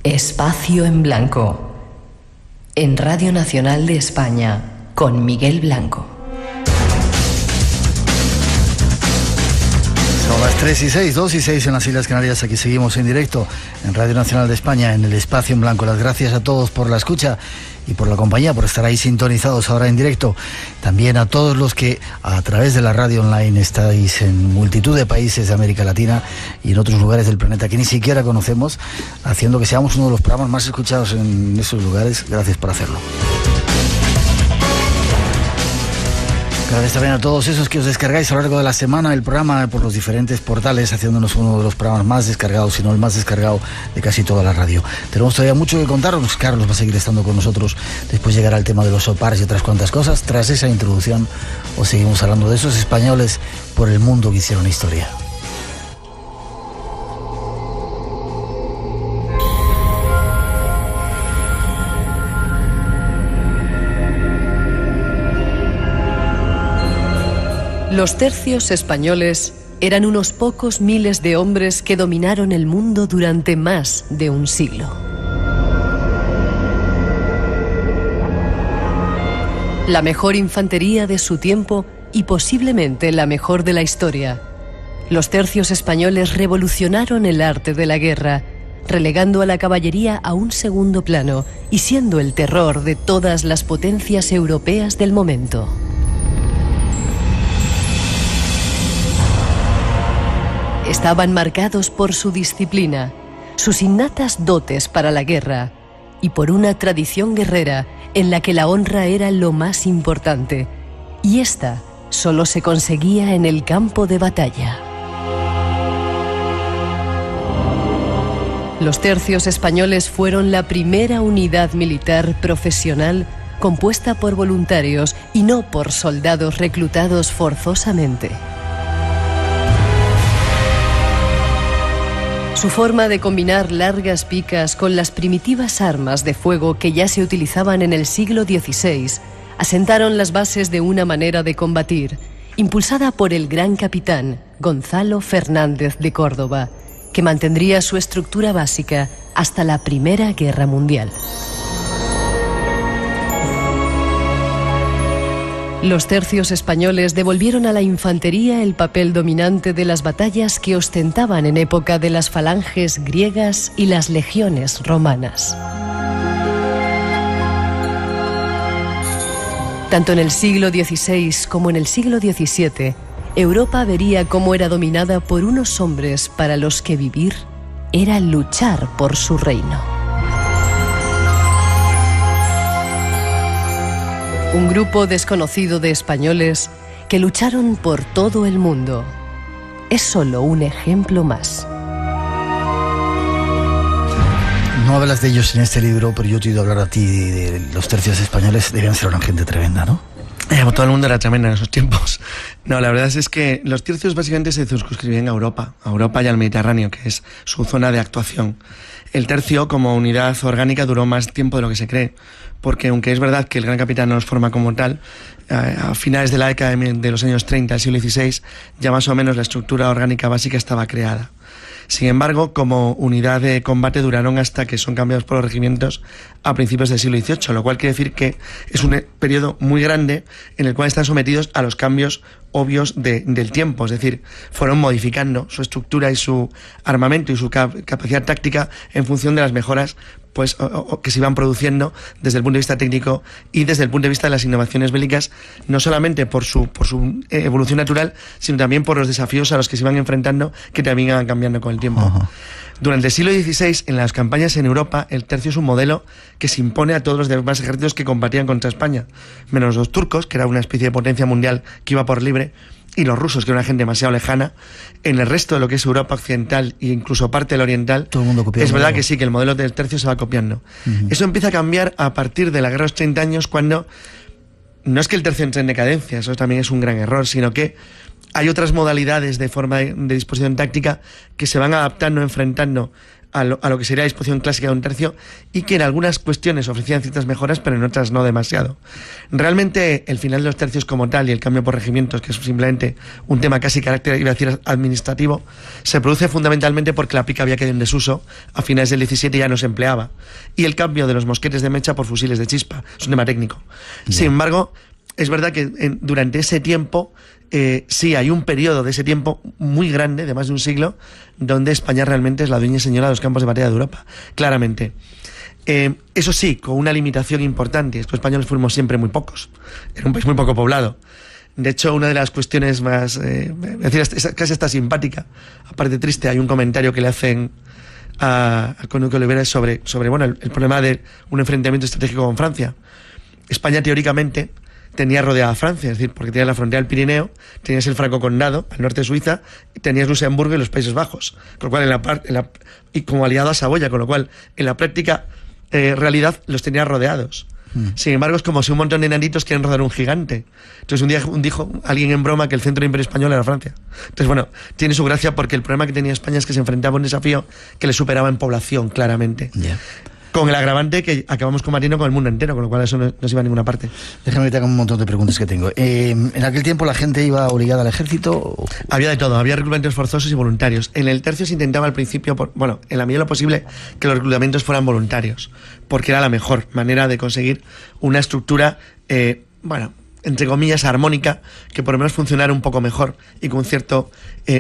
Espacio en Blanco. En Radio Nacional de España, con Miguel Blanco. Son las 3:06, 2:06 en las Islas Canarias. Aquí seguimos en directo en Radio Nacional de España, en el Espacio en Blanco. Las gracias a todos por la escucha y por la compañía, por estar ahí sintonizados ahora en directo. También a todos los que a través de la radio online estáis en multitud de países de América Latina y en otros lugares del planeta que ni siquiera conocemos, haciendo que seamos uno de los programas más escuchados en esos lugares. Gracias por hacerlo. Gracias también a todos esos que os descargáis a lo largo de la semana el programa por los diferentes portales, haciéndonos uno de los programas más descargados, si no el más descargado de casi toda la radio. Tenemos todavía mucho que contaros. Carlos va a seguir estando con nosotros. Después llegará el tema de los sopares y otras cuantas cosas. Tras esa introducción, os seguimos hablando de esos españoles por el mundo que hicieron historia. Los tercios españoles eran unos pocos miles de hombres que dominaron el mundo durante más de un siglo. La mejor infantería de su tiempo y posiblemente la mejor de la historia. Los tercios españoles revolucionaron el arte de la guerra, relegando a la caballería a un segundo plano y siendo el terror de todas las potencias europeas del momento. Estaban marcados por su disciplina, sus innatas dotes para la guerra y por una tradición guerrera en la que la honra era lo más importante, y esta solo se conseguía en el campo de batalla. Los tercios españoles fueron la primera unidad militar profesional compuesta por voluntarios y no por soldados reclutados forzosamente. Su forma de combinar largas picas con las primitivas armas de fuego que ya se utilizaban en el siglo XVI asentaron las bases de una manera de combatir, impulsada por el gran capitán Gonzalo Fernández de Córdoba, que mantendría su estructura básica hasta la Primera Guerra Mundial. Los tercios españoles devolvieron a la infantería el papel dominante de las batallas que ostentaban en época de las falanges griegas y las legiones romanas. Tanto en el siglo XVI como en el siglo XVII, Europa vería cómo era dominada por unos hombres para los que vivir era luchar por su reino. Un grupo desconocido de españoles que lucharon por todo el mundo. Es solo un ejemplo más. No hablas de ellos en este libro, pero yo te he oído hablar a ti de los tercios españoles. Debían ser una gente tremenda, ¿no? Todo el mundo era tremendo en esos tiempos. No, la verdad es que los tercios básicamente se circunscribían a Europa y al Mediterráneo, que es su zona de actuación. El tercio, como unidad orgánica, duró más tiempo de lo que se cree, porque aunque es verdad que el gran capitán no los forma como tal, a finales de la década de los años 30 del siglo XVI, ya más o menos la estructura orgánica básica estaba creada. Sin embargo, como unidad de combate duraron hasta que son cambiados por los regimientos a principios del siglo XVIII, lo cual quiere decir que es un periodo muy grande en el cual están sometidos a los cambios obvios del tiempo, es decir, fueron modificando su estructura y su armamento y su capacidad táctica en función de las mejoras que se iban produciendo desde el punto de vista técnico y desde el punto de vista de las innovaciones bélicas, no solamente por su evolución natural, sino también por los desafíos a los que se iban enfrentando, que también iban cambiando con el tiempo. Uh-huh. Durante el siglo XVI, en las campañas en Europa, el tercio es un modelo que se impone a todos los demás ejércitos que combatían contra España, menos los turcos, que era una especie de potencia mundial que iba por libre, y los rusos, que era una gente demasiado lejana. En el resto de lo que es Europa occidental e incluso parte del oriental, todo el mundo copia. Es verdad que sí, que el modelo del tercio se va copiando. Uh-huh. Eso empieza a cambiar a partir de la Guerra de los 30 años, cuando no es que el tercio entre en decadencia, eso también es un gran error, sino que hay otras modalidades de forma de disposición táctica que se van adaptando, enfrentando a lo que sería la disposición clásica de un tercio, y que en algunas cuestiones ofrecían ciertas mejoras, pero en otras no demasiado. Realmente el final de los tercios como tal y el cambio por regimientos, que es simplemente un tema casi carácter, iba a decir, administrativo, se produce fundamentalmente porque la pica había quedado en desuso, a finales del 17 ya no se empleaba, y el cambio de los mosquetes de mecha por fusiles de chispa, es un tema técnico. Sin embargo, es verdad que durante ese tiempo, sí, hay un periodo de ese tiempo muy grande, de más de un siglo, donde España realmente es la dueña y señora de los campos de batalla de Europa, claramente. Eso sí, con una limitación importante. Los españoles fuimos siempre muy pocos. Era un país muy poco poblado. De hecho, una de las cuestiones más... casi está simpática, aparte triste, hay un comentario que le hacen a Conde Olivera sobre bueno, el problema de un enfrentamiento estratégico con Francia. España, teóricamente, tenía rodeada a Francia, es decir, porque tenía la frontera del Pirineo, tenías el Franco Condado, al norte de Suiza, y tenías Luxemburgo y los Países Bajos, con lo cual y como aliado a Saboya, con lo cual en la práctica realidad los tenía rodeados. Sin embargo, es como si un montón de enanitos quieren rodar un gigante. Entonces un día dijo alguien en broma que el centro del Imperio Español era Francia. Entonces, bueno, tiene su gracia porque el problema que tenía España es que se enfrentaba a un desafío que le superaba en población, claramente. Yeah. Con el agravante que acabamos combatiendo con el mundo entero, con lo cual eso no se iba a ninguna parte. Déjame que te haga un montón de preguntas que tengo. ¿En aquel tiempo la gente iba obligada al ejército? Había de todo, había reclutamientos forzosos y voluntarios. En el tercio se intentaba al principio, en la medida de lo posible, que los reclutamientos fueran voluntarios, porque era la mejor manera de conseguir una estructura, entre comillas, armónica, que por lo menos funcionara un poco mejor y con cierto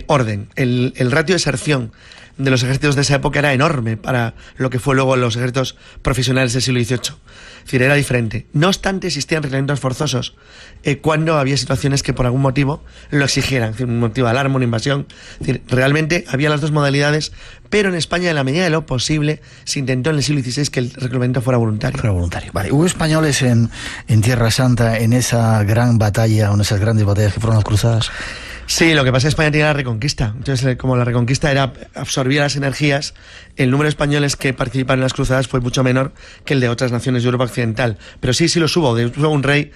orden. El ratio de deserción de los ejércitos de esa época era enorme para lo que fue luego los ejércitos profesionales del siglo XVIII. Es decir, era diferente. No obstante, existían reclutamientos forzosos cuando había situaciones que por algún motivo lo exigieran, es decir, un motivo de alarma, una invasión. Es decir, realmente había las dos modalidades, pero en España, en la medida de lo posible, se intentó en el siglo XVI que el reclutamiento fuera voluntario. Vale. ¿Hubo españoles en Tierra Santa en esa gran batalla, o en esas grandes batallas que fueron las cruzadas? Sí, lo que pasa es que España tenía la Reconquista. Entonces, como la Reconquista absorbía las energías, el número de españoles que participaron en las cruzadas fue mucho menor que el de otras naciones de Europa Occidental. Pero sí los hubo. Hubo un rey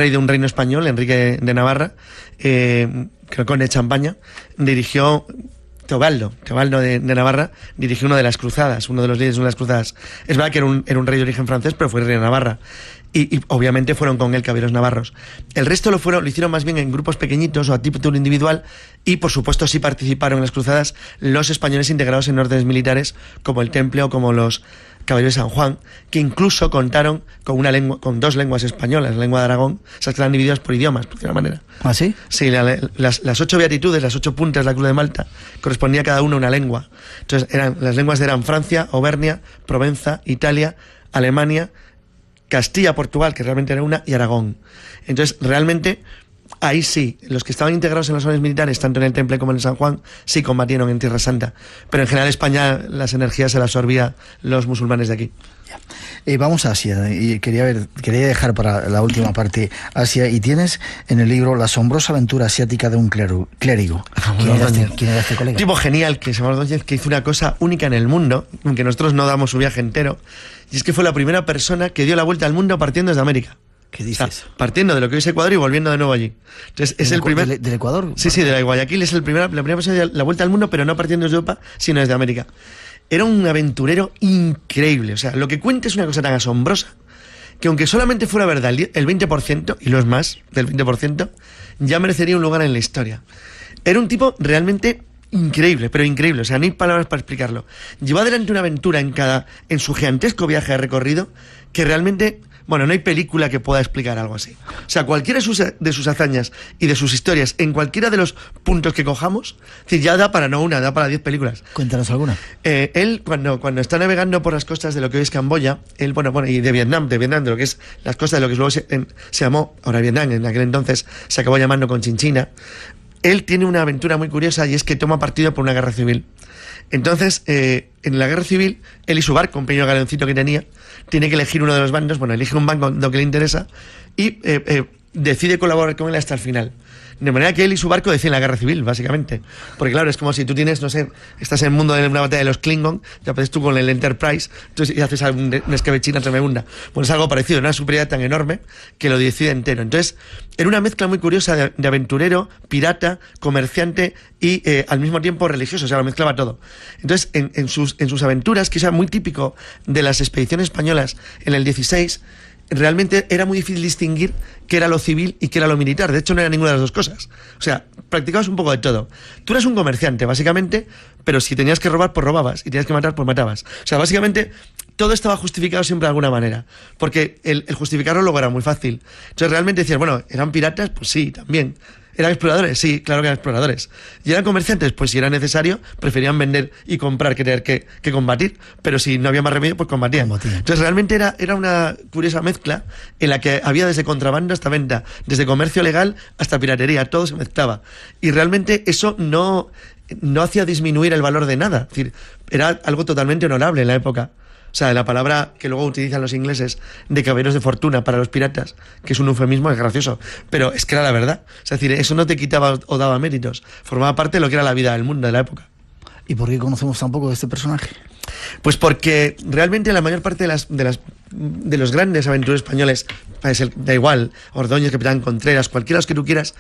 de un reino español, Enrique de Navarra, creo conde de Champaña, dirigió... Teobaldo de Navarra dirigió una de las cruzadas, uno de los líderes de una de las cruzadas. Es verdad que era un rey de origen francés, pero fue rey de Navarra. Y obviamente fueron con él caballeros navarros. El resto lo hicieron más bien en grupos pequeñitos o a título individual, y por supuesto sí participaron en las cruzadas los españoles integrados en órdenes militares como el Temple o como los Caballeros de San Juan, que incluso contaron con dos lenguas españolas, la lengua de Aragón, esas que están divididas por idiomas, por cierta manera. ¿Ah, sí? Sí, las 8 beatitudes, las 8 puntas de la Cruz de Malta, correspondía a cada una una lengua. Entonces las lenguas eran Francia, Auvernia, Provenza, Italia, Alemania, Castilla, Portugal, que realmente era una, y Aragón. Entonces, realmente, ahí sí, los que estaban integrados en las órdenes militares, tanto en el Temple como en el San Juan, sí combatieron en Tierra Santa. Pero en general España las energías se las absorbía los musulmanes de aquí. Vamos a Asia, y quería dejar para la última parte Asia, y tienes en el libro La asombrosa aventura asiática de un clérigo. ¿Quién era este colega? Un tipo genial que se llama Ordóñez, que hizo una cosa única en el mundo, aunque nosotros no damos su viaje entero, y es que fue la primera persona que dio la vuelta al mundo partiendo desde América. ¿Qué dices? O sea, partiendo de lo que hoy es Ecuador y volviendo de nuevo allí. Entonces, es el primer... ¿Del Ecuador? Sí, de la Guayaquil es la primera persona que dio la vuelta al mundo, pero no partiendo desde Europa, sino desde América. Era un aventurero increíble. O sea, lo que cuenta es una cosa tan asombrosa que aunque solamente fuera verdad el 20%, y lo es más del 20%, ya merecería un lugar en la historia. Era un tipo realmente increíble, pero increíble. O sea, no hay palabras para explicarlo. Llevó adelante una aventura en su gigantesco viaje de recorrido que realmente... Bueno, no hay película que pueda explicar algo así. O sea, cualquiera de sus hazañas y de sus historias, en cualquiera de los puntos que cojamos, es decir, ya da para no una, da para 10 películas. Cuéntanos alguna. Él, cuando está navegando por las costas de lo que hoy es Camboya, y de Vietnam, de lo que es las costas de lo que luego se llamó, ahora Vietnam, en aquel entonces se acabó llamando Conchinchina, él tiene una aventura muy curiosa, y es que toma partido por una guerra civil. Entonces, en la guerra civil, él y su barco, un pequeño galeoncito que tenía, tiene que elegir uno de los bandos, elige un bando que le interesa y decide colaborar con él hasta el final. De manera que él y su barco deciden la guerra civil, básicamente. Porque claro, es como si tú tienes, no sé, estás en el mundo de una batalla de los Klingon, te apareces tú con el Enterprise, entonces, y haces una escabechina tremenda. Bueno, es algo parecido, una superioridad tan enorme que lo decide entero. Entonces, era una mezcla muy curiosa de aventurero, pirata, comerciante y al mismo tiempo religioso, o sea, lo mezclaba todo. Entonces, en sus aventuras, que es muy típico de las expediciones españolas en el 16, realmente era muy difícil distinguir qué era lo civil y qué era lo militar. De hecho, no era ninguna de las dos cosas. O sea, practicabas un poco de todo. Tú eras un comerciante, básicamente, pero si tenías que robar, pues robabas. Y tenías que matar, pues matabas. O sea, básicamente, todo estaba justificado siempre de alguna manera. Porque el justificarlo luego era muy fácil. Entonces, realmente decías, bueno, ¿eran piratas? Pues sí, también. ¿Eran exploradores? Sí, claro que eran exploradores. ¿Y eran comerciantes? Pues si era necesario, preferían vender y comprar que tener que combatir, pero si no había más remedio, pues combatían. Entonces realmente era una curiosa mezcla en la que había desde contrabando hasta venta, desde comercio legal hasta piratería, todo se mezclaba. Y realmente eso no hacía disminuir el valor de nada. Es decir, era algo totalmente honorable en la época. O sea, la palabra que luego utilizan los ingleses de caballeros de fortuna para los piratas, que es un eufemismo, es gracioso, pero es que era la verdad. Es decir, eso no te quitaba o daba méritos, formaba parte de lo que era la vida del mundo de la época. ¿Y por qué conocemos tan poco de este personaje? Pues porque realmente la mayor parte de los grandes aventureros españoles, da igual, Ordóñez, Capitán Contreras, cualquiera de los que tú quieras,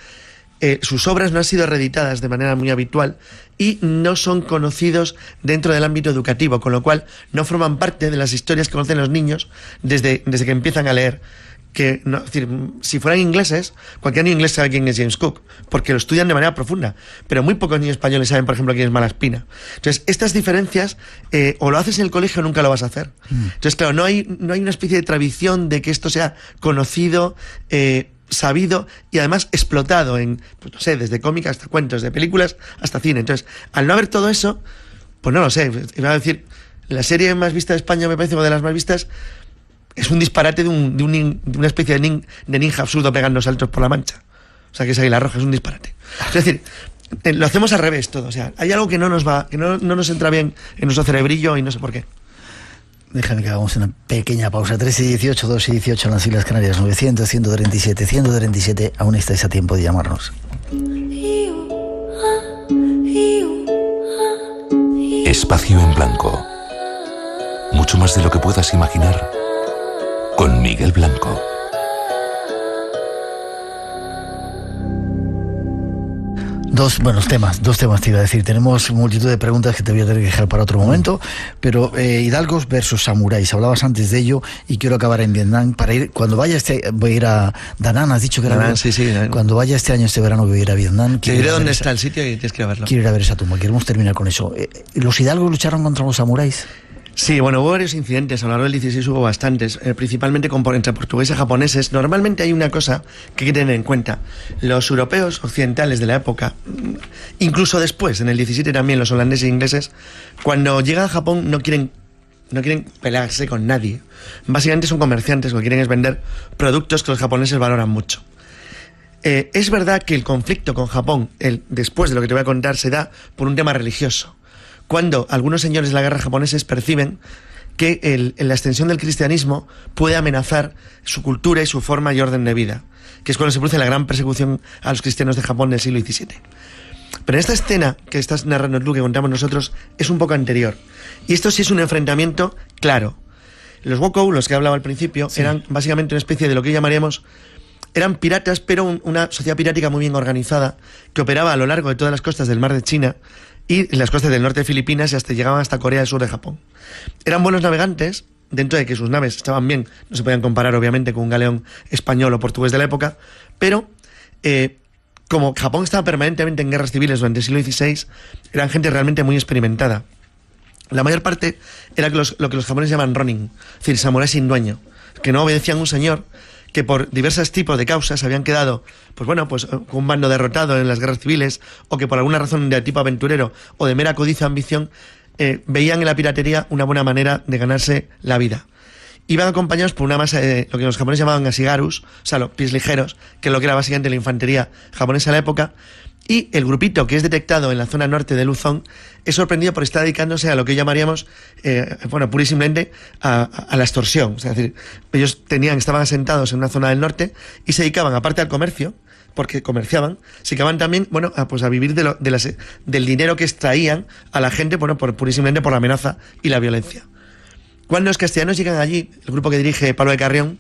sus obras no han sido reeditadas de manera muy habitual y no son conocidos dentro del ámbito educativo, con lo cual no forman parte de las historias que conocen los niños desde que empiezan a leer. Es decir, si fueran ingleses, cualquier niño inglés sabe quién es James Cook, porque lo estudian de manera profunda, pero muy pocos niños españoles saben, por ejemplo, quién es Malaspina. Entonces, estas diferencias, o lo haces en el colegio o nunca lo vas a hacer. Entonces, claro, no hay una especie de tradición de que esto sea conocido, sabido y además explotado en, pues no sé, desde cómics hasta cuentos, de películas hasta cine. Entonces, al no haber todo eso, pues no lo sé. Iba a decir, la serie más vista de España, me parece, una de las más vistas, es un disparate de una especie de ninja absurdo pegando saltos por la Mancha. O sea, que es Águila Roja, es un disparate. Es decir, lo hacemos al revés todo. O sea, hay algo que no nos entra bien en nuestro cerebrillo y no sé por qué. Déjame que hagamos una pequeña pausa. 3 y 18, 2 y 18 en las Islas Canarias, 900, 137, 137. Aún estáis a tiempo de llamarnos. Espacio en Blanco. Mucho más de lo que puedas imaginar. Con Miguel Blanco. Dos temas te iba a decir. Tenemos multitud de preguntas que te voy a tener que dejar para otro momento, pero hidalgos versus samuráis, hablabas antes de ello y quiero acabar en Vietnam para ir, cuando vaya voy a ir a Da Nang, has dicho que era Da Nang, sí. Cuando vaya este verano voy a ir a Vietnam. Te diré dónde está el sitio y tienes que ir a verlo. Quiero ir a ver esa tumba, queremos terminar con eso. ¿Los hidalgos lucharon contra los samuráis? Sí, bueno, hubo varios incidentes, a lo largo del 16 hubo bastantes, principalmente entre portugueses y japoneses. Normalmente hay una cosa que hay que tener en cuenta. Los europeos occidentales de la época, incluso después, en el 17 también los holandeses e ingleses, cuando llegan a Japón no quieren pelearse con nadie. Básicamente son comerciantes, lo que quieren es vender productos que los japoneses valoran mucho. Es verdad que el conflicto con Japón, después de lo que te voy a contar, se da por un tema religioso. Cuando algunos señores de la guerra japoneses perciben que la extensión del cristianismo puede amenazar su cultura y su forma y orden de vida, que es cuando se produce la gran persecución a los cristianos de Japón del siglo XVII. Pero esta escena que estás narrando tú, que contamos nosotros, es un poco anterior. Y esto sí es un enfrentamiento claro. Los Wokou, los que hablaba al principio, eran básicamente una especie de lo que llamaríamos... Eran piratas, pero una sociedad pirática muy bien organizada, que operaba a lo largo de todas las costas del mar de China y en las costas del norte de Filipinas y hasta llegaban hasta Corea del Sur de Japón. Eran buenos navegantes, dentro de que sus naves estaban bien, no se podían comparar obviamente con un galeón español o portugués de la época, pero como Japón estaba permanentemente en guerras civiles durante el siglo XVI, eran gente realmente muy experimentada. La mayor parte era lo que los japoneses llaman ronin, es decir, samuráis sin dueño, que no obedecían a un señor, que por diversos tipos de causas habían quedado, pues con un bando derrotado en las guerras civiles, o que por alguna razón de tipo aventurero o de mera codicia o ambición, veían en la piratería una buena manera de ganarse la vida. Iban acompañados por una masa de lo que los japoneses llamaban ashigarus, o sea, los pies ligeros, que es lo que era básicamente la infantería japonesa de la época, y el grupito que es detectado en la zona norte de Luzón es sorprendido por estar dedicándose a lo que llamaríamos, pura y simplemente a la extorsión. O sea, es decir, ellos estaban asentados en una zona del norte y se dedicaban, aparte al comercio, porque comerciaban, se dedicaban también, bueno, a vivir del dinero que extraían a la gente, bueno, purísimamente por la amenaza y la violencia. Cuando los castellanos llegan allí, el grupo que dirige Pablo de Carrión,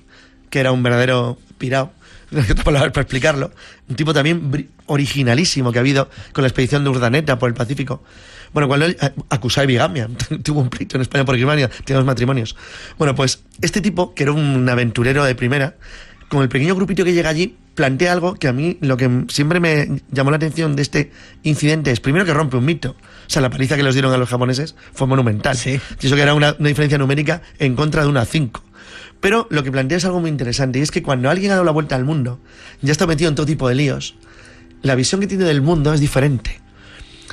que era un verdadero pirao, no hay otra palabra para explicarlo, un tipo también originalísimo que ha habido con la expedición de Urdaneta por el Pacífico. Bueno, cuando él acusó de bigamia, tuvo un pleito en España por bigamia, tiene 2 matrimonios. Bueno, pues este tipo, que era un aventurero de primera, con el pequeño grupito que llega allí, plantea algo que a mí, lo que siempre me llamó la atención de este incidente es, primero, que rompe un mito. O sea, la paliza que les dieron a los japoneses fue monumental. Sí. Y eso que era una diferencia numérica en contra de 1-5. Pero lo que plantea es algo muy interesante, y es que cuando alguien ha dado la vuelta al mundo, ya está metido en todo tipo de líos, la visión que tiene del mundo es diferente.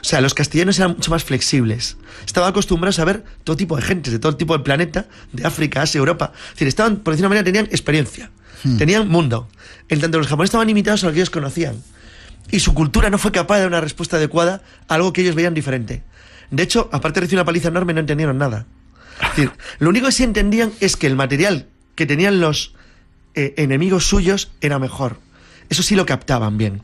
O sea, los castellanos eran mucho más flexibles. Estaban acostumbrados a ver todo tipo de gentes, de todo tipo de planeta, de África, Asia, Europa. Es decir, estaban, por decir una manera, tenían experiencia, tenían mundo. En tanto, los japoneses estaban limitados a lo que ellos conocían. Y su cultura no fue capaz de dar una respuesta adecuada a algo que ellos veían diferente. De hecho, aparte de recibir una paliza enorme, no entendieron nada. Es decir, lo único que sí entendían es que el material que tenían los enemigos suyos era mejor. Eso sí lo captaban bien.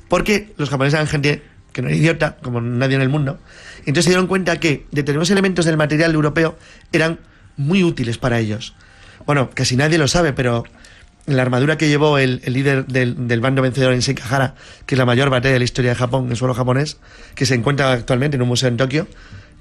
Porque los japoneses eran gente que no era idiota, como nadie en el mundo. Entonces se dieron cuenta que determinados elementos del material europeo eran muy útiles para ellos. Bueno, casi nadie lo sabe, pero la armadura que llevó el líder del bando vencedor en Sekigahara, que es la mayor batalla de la historia de Japón, en suelo japonés, que se encuentra actualmente en un museo en Tokio,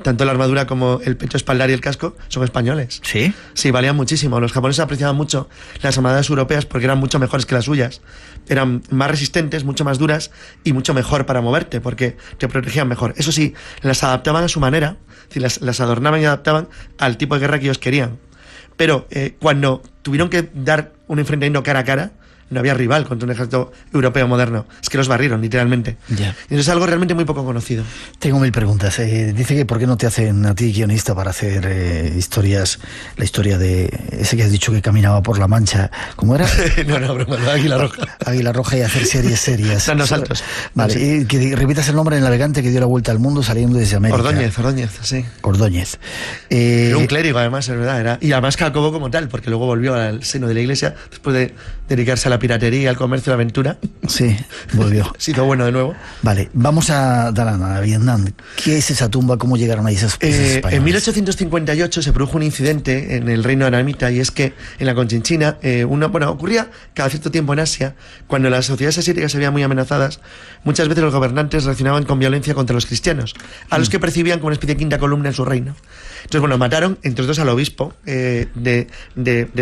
tanto la armadura como el pecho espaldar y el casco son españoles. ¿Sí? Sí, valían muchísimo. Los japoneses apreciaban mucho las armaduras europeas porque eran mucho mejores que las suyas. Eran más resistentes, mucho más duras y mucho mejor para moverte porque te protegían mejor. Eso sí, las adaptaban a su manera, es decir, las adornaban y adaptaban al tipo de guerra que ellos querían. Pero cuando tuvieron que dar un enfrentamiento cara a cara, no había rival contra un ejército europeo moderno. Es que los barrieron, literalmente. Ya. Y eso es algo realmente muy poco conocido. Tengo 1000 preguntas. Dice que ¿por qué no te hacen a ti guionista para hacer historias? La historia de ese que has dicho que caminaba por la Mancha. ¿Cómo era? No, broma, no, Águila Roja. Águila Roja, y hacer series serias. Están los saltos. Vale, Sí. y que repitas el nombre del navegante que dio la vuelta al mundo saliendo desde América. Ordóñez, sí. Ordóñez. Era un clérigo, además, es verdad. Y además Jacobo como tal, porque luego volvió al seno de la iglesia después de dedicarse a la piratería, al comercio, a la aventura. Sí, volvió. Se hizo bueno de nuevo. Vale, vamos a Darana, a Vietnam. ¿Qué es esa tumba? ¿Cómo llegaron ahí esas piezas españolas? En 1858 se produjo un incidente en el reino anamita, y es que en la Conchinchina, ocurría cada cierto tiempo en Asia, cuando las sociedades asiáticas se veían muy amenazadas, muchas veces los gobernantes reaccionaban con violencia contra los cristianos, a los que percibían como una especie de quinta columna en su reino. Entonces, mataron, entre otros, al obispo de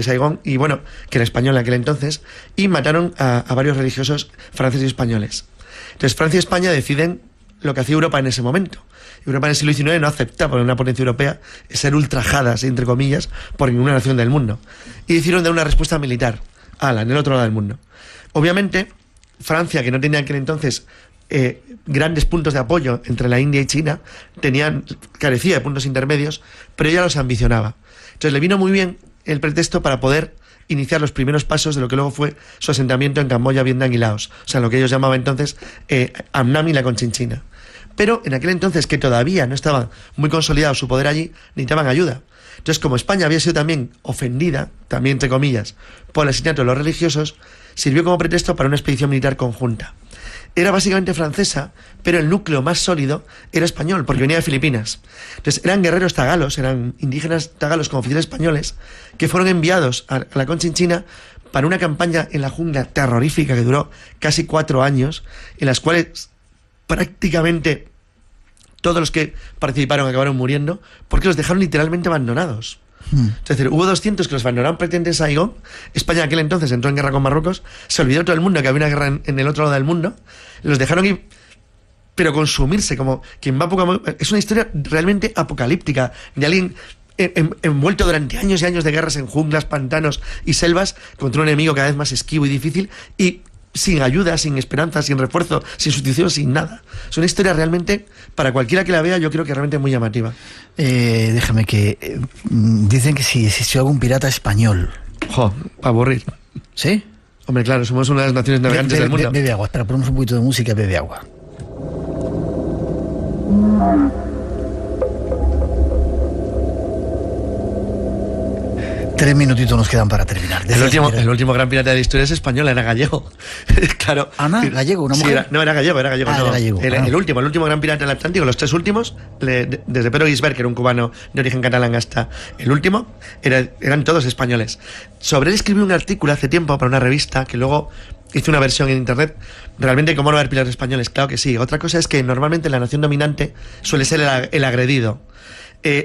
Saigón, y que era español en aquel entonces, y mataron a varios religiosos franceses y españoles. Entonces, Francia y España deciden lo que hacía Europa en ese momento. Europa en el siglo XIX no aceptaba, por una potencia europea, ser ultrajadas, entre comillas, por ninguna nación del mundo. Y decidieron dar una respuesta militar, en el otro lado del mundo. Obviamente, Francia, que no tenía en aquel entonces grandes puntos de apoyo entre la India y China, carecía de puntos intermedios, pero ella los ambicionaba. Entonces le vino muy bien el pretexto para poder iniciar los primeros pasos de lo que luego fue su asentamiento en Camboya, Vietnam y Laos, o sea, lo que ellos llamaban entonces Annam y la Conchinchina. Pero en aquel entonces, que todavía no estaba muy consolidado su poder allí, necesitaban ayuda. Entonces, como España había sido también ofendida, también entre comillas, por el asesinato de los religiosos, sirvió como pretexto para una expedición militar conjunta. Era básicamente francesa, pero el núcleo más sólido era español, porque venía de Filipinas. Entonces eran guerreros tagalos, eran indígenas tagalos con oficiales españoles, que fueron enviados a la Conchinchina para una campaña en la jungla terrorífica que duró casi 4 años, en las cuales prácticamente todos los que participaron acabaron muriendo, porque los dejaron literalmente abandonados. Es decir, hubo 200 que los abandonaron prácticamente en Saigón. España en aquel entonces entró en guerra con Marruecos, se olvidó todo el mundo que había una guerra en el otro lado del mundo, los dejaron ir, pero consumirse como quien va poco a poco. Es una historia realmente apocalíptica de alguien envuelto durante años y años de guerras en junglas, pantanos y selvas contra un enemigo cada vez más esquivo y difícil, y sin ayuda, sin esperanza, sin refuerzo, sin sustitución, sin nada. Es una historia realmente, para cualquiera que la vea, yo creo que realmente muy llamativa. Déjame que... dicen que si existió algún pirata español. Para aburrir. ¿Sí? Hombre, claro, somos una de las naciones navegantes del mundo. Bebe agua, espera, ponemos un poquito de música, bebe agua. 3 minutitos nos quedan para terminar. El último gran pirata de la historia es español, era gallego. Claro. Ana, gallego, una mujer. Sí, era gallego. Era gallego. El último gran pirata del Atlántico, los 3 últimos, desde Pedro Gisbert, que era un cubano de origen catalán, hasta el último, eran todos españoles. Sobre él escribí un artículo hace tiempo para una revista que luego hice una versión en internet. Realmente, ¿cómo no haber piratas españoles? Claro que sí. Otra cosa es que normalmente la nación dominante suele ser el agredido.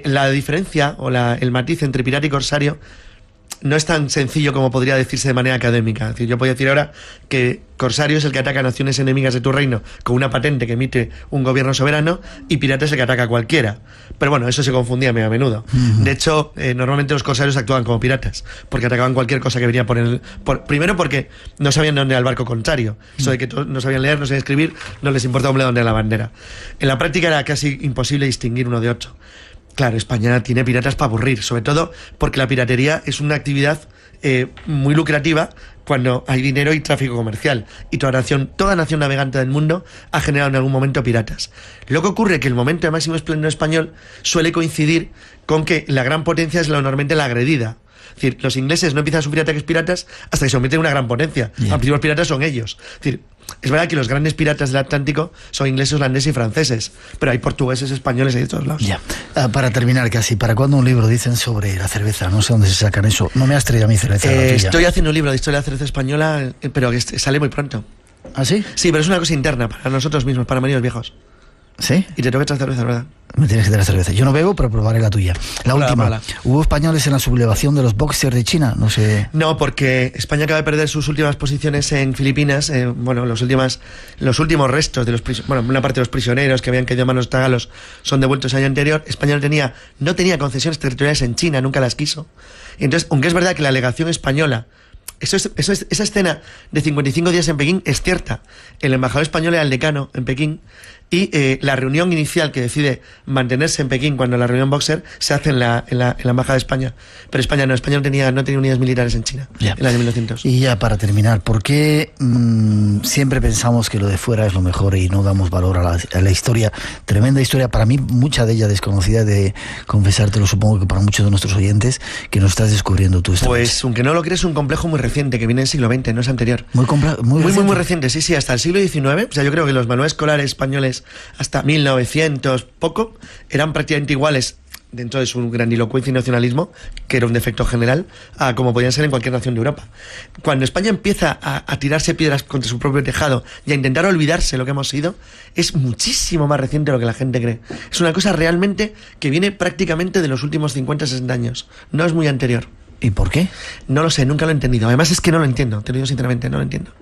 La diferencia o el matiz entre pirata y corsario no es tan sencillo como podría decirse de manera académica. Es decir, yo podría decir ahora que corsario es el que ataca a naciones enemigas de tu reino con una patente que emite un gobierno soberano, y pirata es el que ataca a cualquiera. Pero bueno, eso se confundía muy a menudo. De hecho, normalmente los corsarios actuaban como piratas, porque atacaban cualquier cosa que venía primero porque no sabían dónde era el barco contrario. Eso de que no sabían leer, no sabían escribir, no les importaba dónde era la bandera. En la práctica era casi imposible distinguir uno de otro. Claro, España tiene piratas para aburrir, sobre todo porque la piratería es una actividad muy lucrativa cuando hay dinero y tráfico comercial. Y toda nación navegante del mundo ha generado en algún momento piratas. Lo que ocurre es que el momento de máximo esplendor español suele coincidir con que la gran potencia es normalmente la agredida. Es decir, los ingleses no empiezan a sufrir ataques piratas hasta que se convierten en una gran potencia. Los primeros piratas son ellos. Es decir, es verdad que los grandes piratas del Atlántico son ingleses, holandeses y franceses, pero hay portugueses, españoles y de todos lados. Ya. Para terminar casi, ¿para cuándo un libro? Dicen sobre la cerveza, no sé dónde se sacan eso. No me has traído a mi cerveza. Estoy haciendo un libro de historia de la cerveza española, pero que sale muy pronto. ¿Ah, sí? Sí, pero es una cosa interna para nosotros mismos, para maridos viejos. ¿Sí? Y te tengo que traer cerveza, ¿verdad? Me tienes que traer cerveza. Yo no bebo, pero probaré la tuya. La última. Hola. ¿Hubo españoles en la sublevación de los boxers de China? No sé. No, porque España acaba de perder sus últimas posiciones en Filipinas. Los últimos restos de una parte de los prisioneros que habían caído en manos tagalos son devueltos el año anterior. España no tenía concesiones territoriales en China, nunca las quiso. Y entonces, aunque es verdad que la legación española, esa escena de 55 días en Pekín es cierta. El embajador español era el decano en Pekín, y la reunión inicial que decide mantenerse en Pekín cuando la reunión Boxer se hace en la embajada de España. Pero España no tenía unidades militares en China en el año 1900. Y ya para terminar, ¿por qué siempre pensamos que lo de fuera es lo mejor y no damos valor a la historia? Tremenda historia, para mí mucha de ella desconocida, de confesártelo, supongo que para muchos de nuestros oyentes, que nos estás descubriendo tú esta Pues vez. aunque no lo crees, es un complejo muy reciente que viene en el siglo XX, no es anterior. Muy reciente, sí, hasta el siglo XIX. O sea, yo creo que los manuales escolares españoles hasta 1900 poco eran prácticamente iguales, dentro de su grandilocuencia y nacionalismo, que era un defecto general, a como podían ser en cualquier nación de Europa. Cuando España empieza a tirarse piedras contra su propio tejado y a intentar olvidarse lo que hemos sido, es muchísimo más reciente de lo que la gente cree. Es una cosa realmente que viene prácticamente de los últimos 50-60 años. No es muy anterior. ¿Y por qué? No lo sé, nunca lo he entendido. Además es que no lo entiendo, te lo digo sinceramente, no lo entiendo.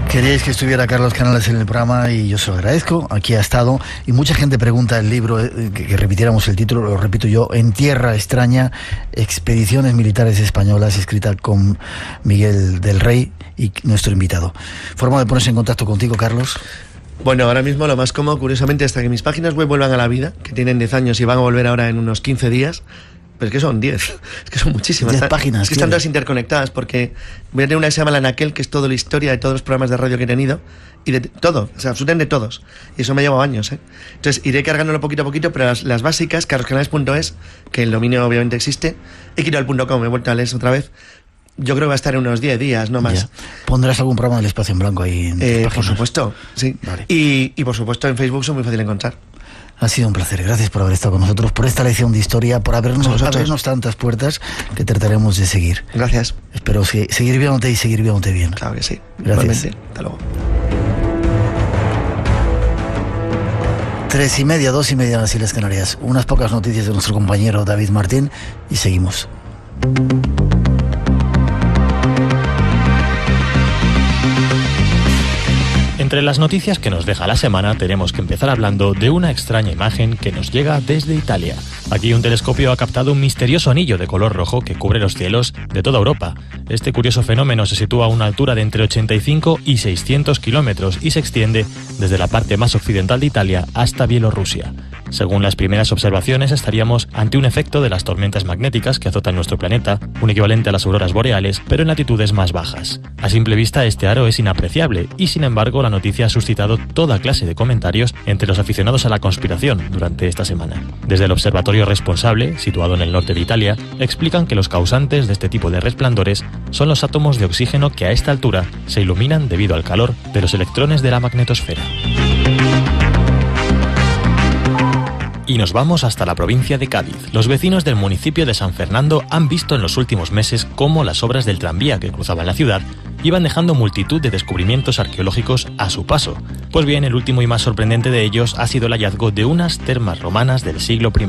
Queríais que estuviera Carlos Canales en el programa y yo se lo agradezco. Aquí ha estado y mucha gente pregunta el libro, que repitiéramos el título, lo repito yo: En tierra extraña, expediciones militares españolas, escrita con Miguel del Rey y nuestro invitado. ¿Forma de ponerse en contacto contigo, Carlos? Bueno, ahora mismo lo más cómodo, curiosamente, hasta que mis páginas web vuelvan a la vida, que tienen 10 años y van a volver ahora en unos 15 días, pero es que son 10, es que son muchísimas. 10 páginas. Es que están todas interconectadas, porque voy a tener una que se llama La Anaquel, que es toda la historia de todos los programas de radio que he tenido, y de todo, o sea, absolutamente todos. Y eso me ha llevado años, ¿eh? Entonces iré cargándolo poquito a poquito, pero las básicas, carloscanales.es, que el dominio obviamente existe, equiral.com, me he vuelto a leer otra vez. Yo creo que va a estar en unos 10 días, no más. Ya. ¿Pondrás algún programa del Espacio en Blanco ahí? Por supuesto, sí. Vale. Y por supuesto en Facebook son muy fácil de encontrar. Ha sido un placer, gracias por haber estado con nosotros, por esta lección de historia, por abrirnos tantas puertas que trataremos de seguir. Gracias. Espero seguir viéndote y seguir viéndote bien. Claro que sí. Gracias. Igualmente. Hasta luego. 3:30, 2:30 en las Islas Canarias. Unas pocas noticias de nuestro compañero David Martín y seguimos. Entre las noticias que nos deja la semana tenemos que empezar hablando de una extraña imagen que nos llega desde Italia. Aquí un telescopio ha captado un misterioso anillo de color rojo que cubre los cielos de toda Europa. Este curioso fenómeno se sitúa a una altura de entre 85 y 600 kilómetros y se extiende desde la parte más occidental de Italia hasta Bielorrusia. Según las primeras observaciones, estaríamos ante un efecto de las tormentas magnéticas que azotan nuestro planeta, un equivalente a las auroras boreales, pero en latitudes más bajas. A simple vista, este aro es inapreciable y, sin embargo, la noticia ha suscitado toda clase de comentarios entre los aficionados a la conspiración durante esta semana. Desde el observatorio responsable, situado en el norte de Italia, explican que los causantes de este tipo de resplandores son los átomos de oxígeno que a esta altura se iluminan debido al calor de los electrones de la magnetosfera. Y nos vamos hasta la provincia de Cádiz. Los vecinos del municipio de San Fernando han visto en los últimos meses cómo las obras del tranvía que cruzaban la ciudad iban dejando multitud de descubrimientos arqueológicos a su paso. Pues bien, el último y más sorprendente de ellos ha sido el hallazgo de unas termas romanas del siglo I.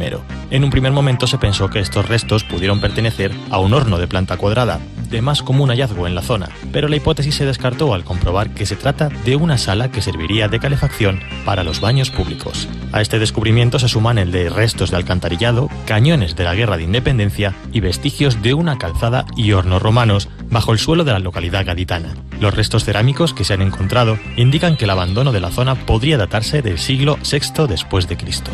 En un primer momento se pensó que estos restos pudieron pertenecer a un horno de planta cuadrada, de más común hallazgo en la zona, pero la hipótesis se descartó al comprobar que se trata de una sala que serviría de calefacción para los baños públicos. A este descubrimiento se suman el de restos de alcantarillado, cañones de la Guerra de Independencia y vestigios de una calzada y hornos romanos bajo el suelo de la localidad gaditana. Los restos cerámicos que se han encontrado indican que el abandono de la zona podría datarse del siglo VI después de Cristo.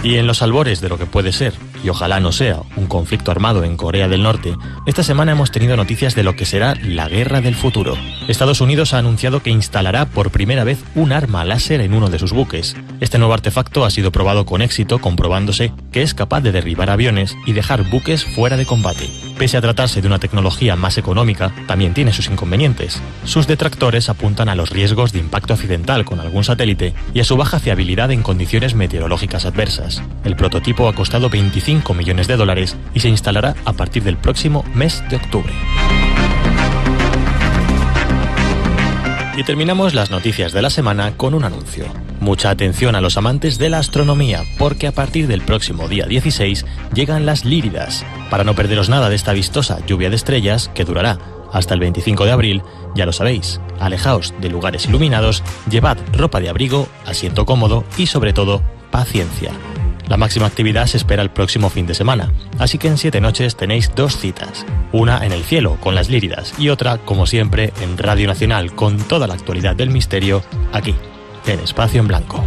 Y en los albores de lo que puede ser, y ojalá no sea, un conflicto armado en Corea del Norte, esta semana hemos tenido noticias de lo que será la guerra del futuro. Estados Unidos ha anunciado que instalará por primera vez un arma láser en uno de sus buques. Este nuevo artefacto ha sido probado con éxito, comprobándose que es capaz de derribar aviones y dejar buques fuera de combate. Pese a tratarse de una tecnología más económica, también tiene sus inconvenientes. Sus detractores apuntan a los riesgos de impacto accidental con algún satélite y a su baja fiabilidad en condiciones meteorológicas adversas. El prototipo ha costado $25 millones y se instalará a partir del próximo mes de octubre. Y terminamos las noticias de la semana con un anuncio. Mucha atención a los amantes de la astronomía, porque a partir del próximo día 16 llegan las Líridas. Para no perderos nada de esta vistosa lluvia de estrellas, que durará hasta el 25 de abril, ya lo sabéis, alejaos de lugares iluminados, llevad ropa de abrigo, asiento cómodo y sobre todo, paciencia. La máxima actividad se espera el próximo fin de semana, así que en 7 noches tenéis 2 citas. Una en el cielo, con las Líridas, y otra, como siempre, en Radio Nacional, con toda la actualidad del misterio, aquí, en Espacio en Blanco.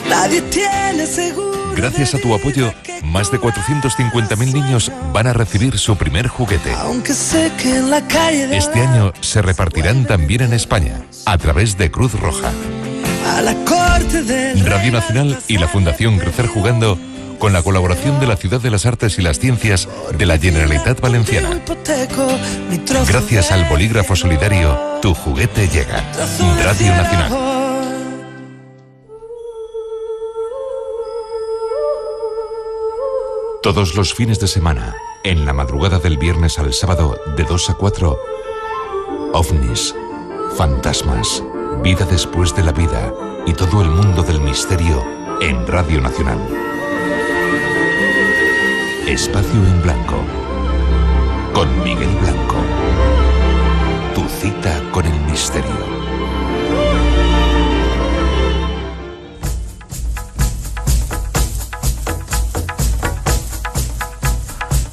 Nadie tiene seguro. Gracias a tu apoyo, más de 450.000 niños van a recibir su primer juguete. Aunque sé que en la calle Este año se repartirán también en España, a través de Cruz Roja. a la corte del Radio Nacional y la Fundación Crecer Jugando, con la colaboración de la Ciudad de las Artes y las Ciencias de la Generalitat Valenciana. Gracias al bolígrafo solidario, tu juguete llega. Radio Nacional. Todos los fines de semana, en la madrugada del viernes al sábado, de 2 a 4, ovnis, fantasmas, vida después de la vida y todo el mundo del misterio en Radio Nacional. Espacio en Blanco, con Miguel Blanco. Tu cita con el misterio.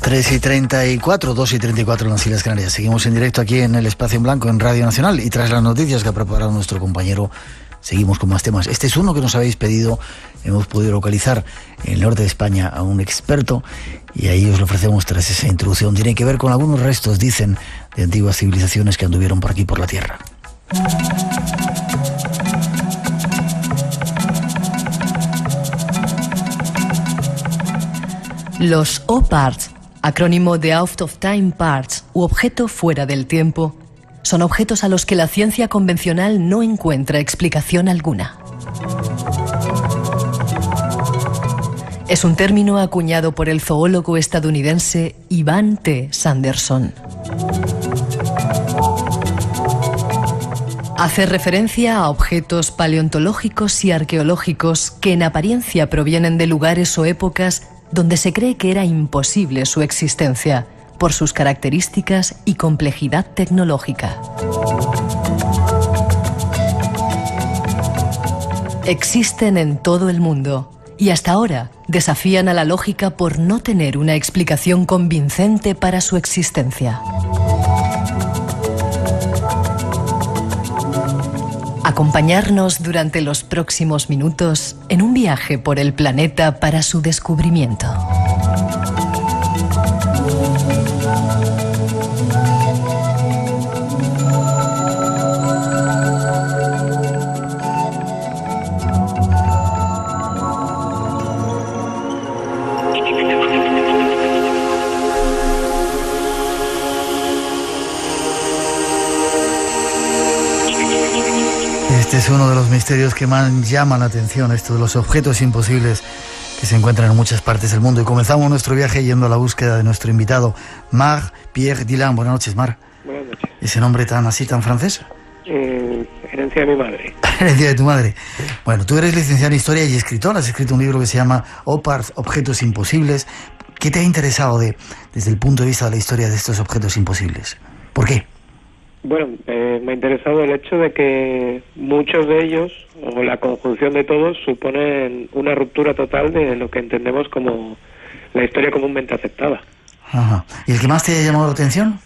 3:34, 2:34 en las Islas Canarias. Seguimos en directo aquí en el Espacio en Blanco, en Radio Nacional, y tras las noticias que ha preparado nuestro compañero, seguimos con más temas. Este es uno que nos habéis pedido. Hemos podido localizar en el norte de España a un experto y ahí os lo ofrecemos tras esa introducción. Tiene que ver con algunos restos, dicen, de antiguas civilizaciones que anduvieron por aquí, por la Tierra. Los O-Parts, acrónimo de Out of Time Parts, u objeto fuera del tiempo, son objetos a los que la ciencia convencional no encuentra explicación alguna. Es un término acuñado por el zoólogo estadounidense Ivan T. Sanderson. Hace referencia a objetos paleontológicos y arqueológicos que en apariencia provienen de lugares o épocas donde se cree que era imposible su existencia por sus características y complejidad tecnológica. Existen en todo el mundo y hasta ahora desafían a la lógica por no tener una explicación convincente para su existencia. acompañarnos durante los próximos minutos en un viaje por el planeta para su descubrimiento. Este es uno de los misterios que más llaman la atención, esto de los objetos imposibles que se encuentran en muchas partes del mundo. Y comenzamos nuestro viaje yendo a la búsqueda de nuestro invitado, Marc Pierre Dillon. Buenas noches, Marc. Buenas noches. ¿Ese nombre tan así, tan francés? Herencia de mi madre. Herencia de tu madre. Bueno, tú eres licenciado en Historia y escritor. Has escrito un libro que se llama OPARS, Objetos Imposibles. ¿Qué te ha interesado desde el punto de vista de la historia de estos objetos imposibles? ¿Por qué? Bueno, me ha interesado el hecho de que muchos de ellos, o la conjunción de todos, suponen una ruptura total de lo que entendemos como la historia comúnmente aceptada. Ajá. ¿Y el que más te haya llamado la atención?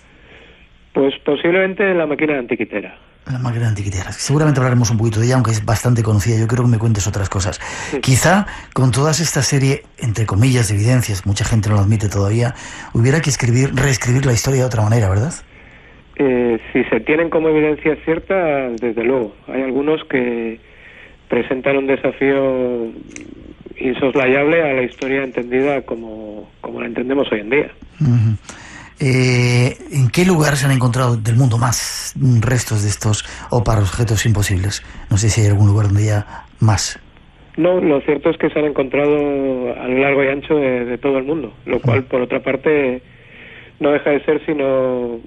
Pues posiblemente la máquina antiquitera. La máquina antiquitera. Seguramente hablaremos un poquito de ella, aunque es bastante conocida. Yo quiero que me cuentes otras cosas. Sí. Quizá con toda esta serie, entre comillas, de evidencias, mucha gente no lo admite todavía, hubiera que reescribir la historia de otra manera, ¿verdad? Si se tienen como evidencias ciertas, desde luego. Hay algunos que presentan un desafío insoslayable a la historia entendida como la entendemos hoy en día. Uh-huh. ¿En qué lugar se han encontrado del mundo más restos de estos objetos imposibles? No sé si hay algún lugar donde haya más. No, lo cierto es que se han encontrado a lo largo y ancho de todo el mundo, lo cual, por otra parte, no deja de ser sino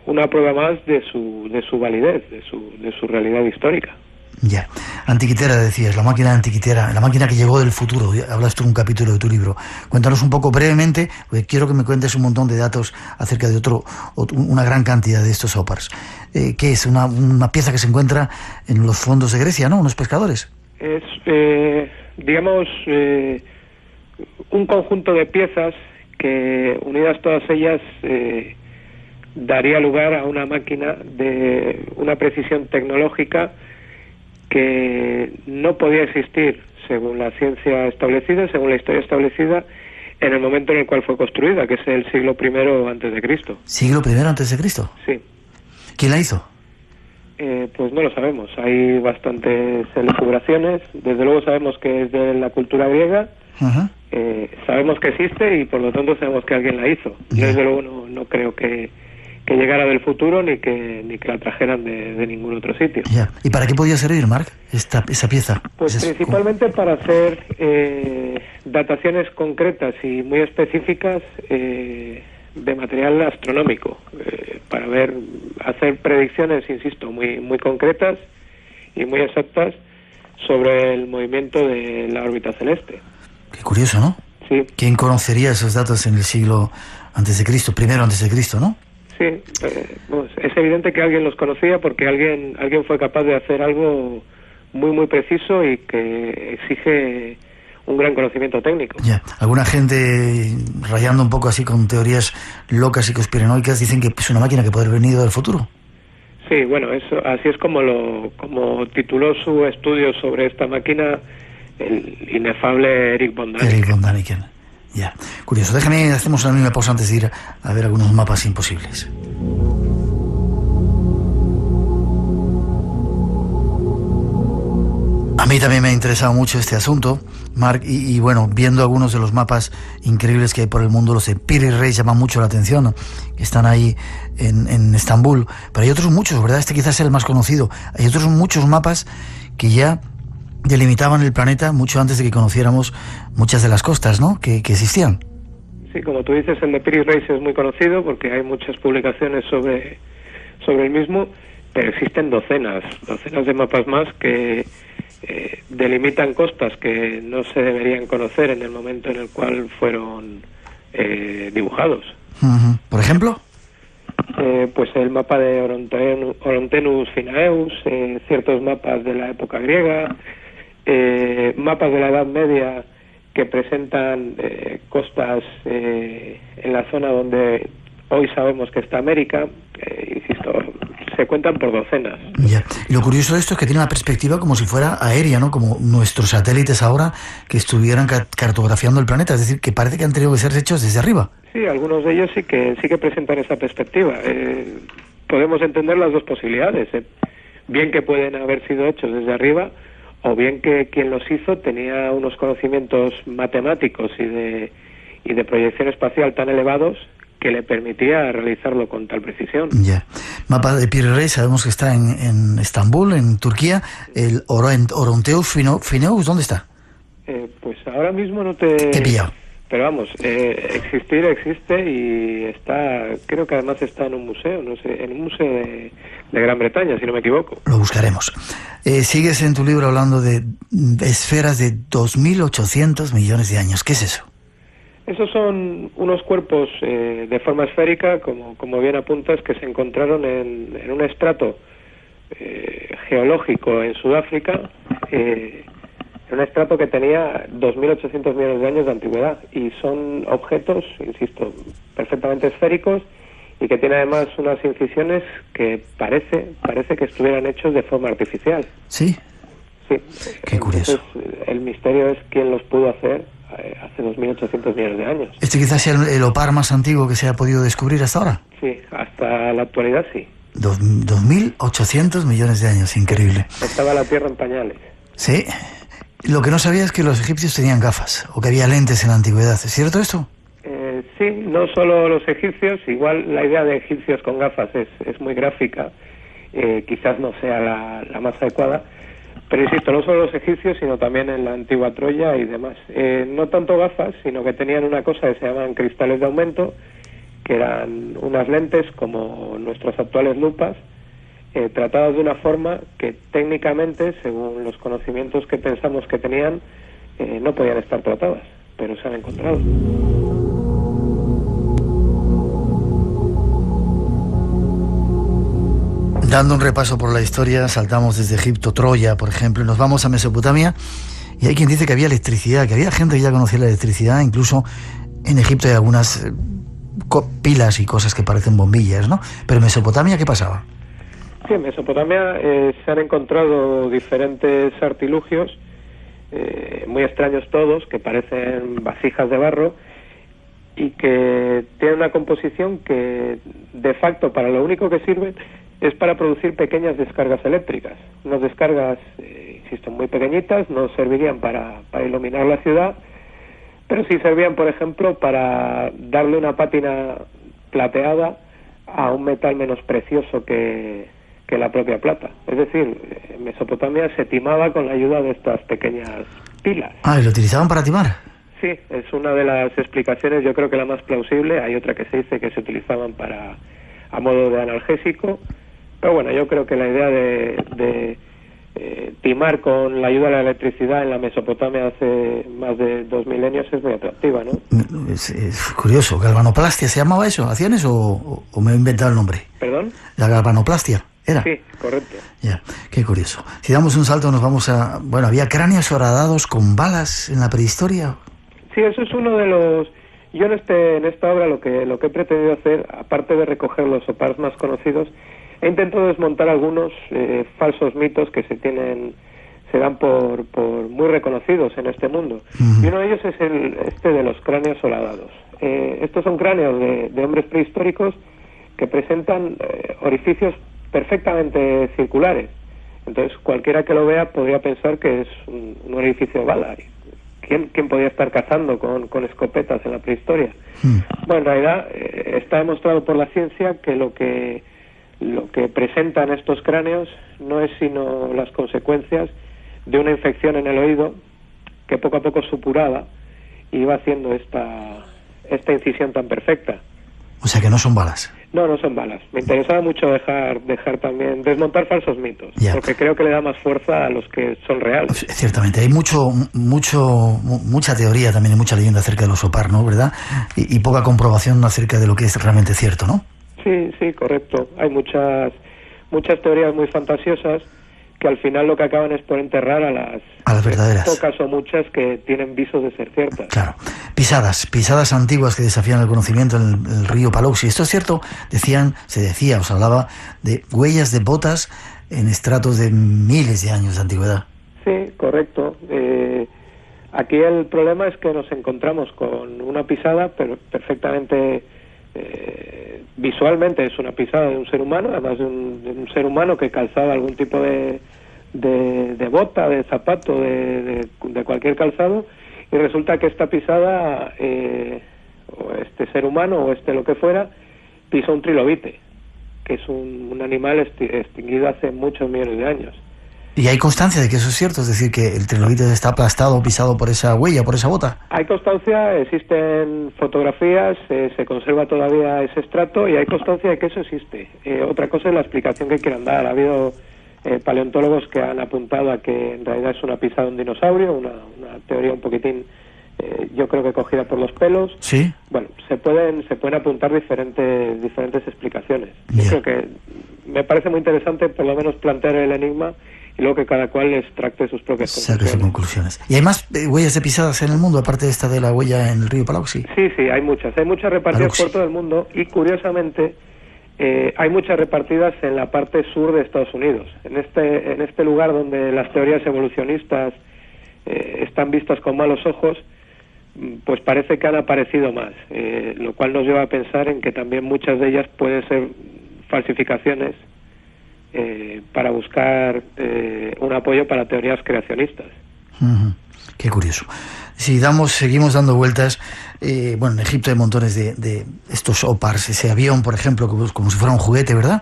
una prueba más de su validez, de su realidad histórica. Ya. Antiquitera, decías, la máquina antiquitera, la máquina que llegó del futuro. Hablas tú en un capítulo de tu libro. Cuéntanos un poco brevemente, porque quiero que me cuentes un montón de datos acerca de una gran cantidad de estos OPARS. ¿Qué es? Una pieza que se encuentra en los fondos de Grecia, ¿no? Unos pescadores. Es, digamos, un conjunto de piezas que, unidas todas ellas, daría lugar a una máquina de una precisión tecnológica que no podía existir según la ciencia establecida, según la historia establecida, en el momento en el cual fue construida, que es el siglo I antes de Cristo. ¿Siglo I antes de Cristo? Sí. ¿Quién la hizo? Pues no lo sabemos. Hay bastantes elucubraciones. Desde luego sabemos que es de la cultura griega. Uh-huh. Sabemos que existe y por lo tanto sabemos que alguien la hizo. Yo desde luego no creo que llegara del futuro ni que la trajeran de ningún otro sitio. Ya. ¿Y para qué podía servir, Marc, esa pieza? Pues principalmente para hacer dataciones concretas y muy específicas de material astronómico, para hacer predicciones, insisto, muy, muy concretas y muy exactas sobre el movimiento de la órbita celeste. Qué curioso, ¿no? Sí. ¿Quién conocería esos datos en el siglo antes de Cristo, primero antes de Cristo, no? Sí, pues es evidente que alguien los conocía porque alguien fue capaz de hacer algo muy, muy preciso y que exige un gran conocimiento técnico. Ya, alguna gente, rayando un poco así con teorías locas y conspiranoicas, dicen que es una máquina que puede haber venido del futuro. Sí, bueno, así es como tituló su estudio sobre esta máquina el inefable Erich von Däniken. Erich von Däniken. Ya, curioso. Hacemos una mínima pausa antes de ir a ver algunos mapas imposibles. A mí también me ha interesado mucho este asunto, Marc, y bueno, viendo algunos de los mapas increíbles que hay por el mundo, los de Piri Reis llaman mucho la atención, ¿no? Están ahí en Estambul, pero hay otros muchos, ¿verdad? Este quizás sea el más conocido. Hay otros muchos mapas que ya delimitaban el planeta mucho antes de que conociéramos muchas de las costas, ¿no?, que existían. Sí, como tú dices, el de Piri Reis es muy conocido porque hay muchas publicaciones sobre el mismo, pero existen docenas de mapas más que delimitan costas que no se deberían conocer en el momento en el cual fueron dibujados. Uh-huh. ¿Por ejemplo? Pues el mapa de Orontenus Finaeus, ciertos mapas de la época griega, mapas de la Edad Media que presentan costas en la zona donde hoy sabemos que está América. Insisto, se cuentan por docenas. Ya. Y lo curioso de esto es que tiene una perspectiva como si fuera aérea, ¿no? Como nuestros satélites ahora que estuvieran cartografiando el planeta, es decir, que parece que han tenido que ser hechos desde arriba. Sí, algunos de ellos sí que presentan esa perspectiva. Podemos entender las dos posibilidades, bien que pueden haber sido hechos desde arriba, o bien que quien los hizo tenía unos conocimientos matemáticos y de proyección espacial tan elevados que le permitía realizarlo con tal precisión. Ya. Mapa de Piri Reis, sabemos que está en Estambul, en Turquía. El Oronteus Phineus, ¿dónde está? Pues ahora mismo no te... Te he pillado. Pero vamos, existir existe y está, creo que además está en un museo, no sé, en un museo de Gran Bretaña, si no me equivoco. Lo buscaremos. Sigues en tu libro hablando de esferas de 2.800 millones de años. ¿Qué es eso? Esos son unos cuerpos de forma esférica, como bien apuntas, que se encontraron en un estrato geológico en Sudáfrica, un estrato que tenía 2.800 millones de años de antigüedad, y son objetos, insisto, perfectamente esféricos y que tienen además unas incisiones que parece que estuvieran hechos de forma artificial. ¿Sí? Sí. Qué curioso. Entonces, el misterio es quién los pudo hacer hace 2.800 millones de años. ¿Este quizás sea el opar más antiguo que se ha podido descubrir hasta ahora? Sí, hasta la actualidad sí. 2.800 millones de años, increíble. Estaba la Tierra en pañales. Sí. Lo que no sabía es que los egipcios tenían gafas, o que había lentes en la antigüedad. ¿Es cierto esto? Sí, no solo los egipcios, igual la idea de egipcios con gafas es muy gráfica, quizás no sea la más adecuada, pero insisto, no solo los egipcios, sino también en la antigua Troya y demás. No tanto gafas, sino que tenían una cosa que se llaman cristales de aumento, que eran unas lentes como nuestras actuales lupas, tratadas de una forma que técnicamente, según los conocimientos que pensamos que tenían, no podían estar tratadas, pero se han encontrado. Dando un repaso por la historia, saltamos desde Egipto, Troya, por ejemplo, y nos vamos a Mesopotamia, y hay quien dice que había electricidad, que había gente que ya conocía la electricidad, incluso en Egipto hay algunas pilas y cosas que parecen bombillas, ¿no? Pero en Mesopotamia, ¿qué pasaba? Sí, en Mesopotamia se han encontrado diferentes artilugios, muy extraños todos, que parecen vasijas de barro y que tienen una composición que de facto para lo único que sirven es para producir pequeñas descargas eléctricas. Unas descargas, insisto, muy pequeñitas, no servirían para iluminar la ciudad, pero sí servían, por ejemplo, para darle una pátina plateada a un metal menos precioso que la propia plata. Es decir, en Mesopotamia se timaba con la ayuda de estas pequeñas pilas. Ah, ¿y lo utilizaban para timar? Sí, es una de las explicaciones, yo creo que la más plausible. Hay otra que se dice que se utilizaban a modo de analgésico, pero bueno, yo creo que la idea de timar con la ayuda de la electricidad en la Mesopotamia hace más de 2 milenios es muy atractiva, ¿no? Es curioso. ¿Galvanoplastia se llamaba eso? ¿Hacían eso o me he inventado el nombre? ¿Perdón? ¿La galvanoplastia era? Sí, correcto. Ya, qué curioso. Si damos un salto nos vamos a... Bueno, ¿había cráneos horadados con balas en la prehistoria? Sí, eso es uno de los... Yo en esta obra lo que he pretendido hacer, aparte de recoger los opars más conocidos, he intentado desmontar algunos falsos mitos que se dan por muy reconocidos en este mundo. Uh-huh. Y uno de ellos es este de los cráneos horadados. Estos son cráneos de hombres prehistóricos que presentan orificios perfectamente circulares. Entonces cualquiera que lo vea podría pensar que es un orificio de bala. ¿Quién podía estar cazando con escopetas en la prehistoria? Bueno, en realidad está demostrado por la ciencia que lo que presentan estos cráneos no es sino las consecuencias de una infección en el oído que poco a poco supuraba y iba haciendo esta incisión tan perfecta. O sea que no son balas. No son balas. Me interesaba mucho dejar también, desmontar falsos mitos, porque creo que le da más fuerza a los que son reales. Ciertamente, hay mucha teoría también y mucha leyenda acerca de los opar, ¿no? ¿Verdad? Y poca comprobación acerca de lo que es realmente cierto, ¿no? Sí, correcto. Hay muchas teorías muy fantasiosas que al final lo que acaban es por enterrar a las verdaderas, pocas o muchas que tienen visos de ser ciertas. Claro. Pisadas antiguas que desafían el conocimiento en el río Paluxy. ¿Esto es cierto? Os hablaba de huellas de botas en estratos de miles de años de antigüedad. Sí, correcto. Aquí el problema es que nos encontramos con una pisada, pero perfectamente visualmente es una pisada de un ser humano, además de un ser humano que calzaba algún tipo de bota, de zapato, de cualquier calzado, y resulta que esta pisada, o este ser humano, o lo que fuera, pisó un trilobite, que es un animal extinguido hace muchos millones de años. ¿Y hay constancia de que eso es cierto? Es decir, que el trilobite está aplastado o pisado por esa huella, por esa bota. Hay constancia, existen fotografías, se conserva todavía ese estrato y hay constancia de que eso existe. Otra cosa es la explicación que quieran dar. Ha habido paleontólogos que han apuntado a que en realidad es una pisada de un dinosaurio, una teoría un poquitín, yo creo que cogida por los pelos. Sí. Bueno, se pueden apuntar diferentes explicaciones. Yo creo que me parece muy interesante por lo menos plantear el enigma y luego que cada cual extracte sus propias conclusiones. ¿Y hay más huellas de pisadas en el mundo, aparte de esta de la huella en el río Paluxy? Sí, hay muchas repartidas por todo el mundo y curiosamente hay muchas repartidas en la parte sur de Estados Unidos. En este lugar donde las teorías evolucionistas están vistas con malos ojos, pues parece que han aparecido más, lo cual nos lleva a pensar en que también muchas de ellas pueden ser falsificaciones para buscar un apoyo para teorías creacionistas. Qué curioso. Si seguimos dando vueltas, bueno, en Egipto hay montones de estos opars, ese avión, por ejemplo, como si fuera un juguete, ¿verdad?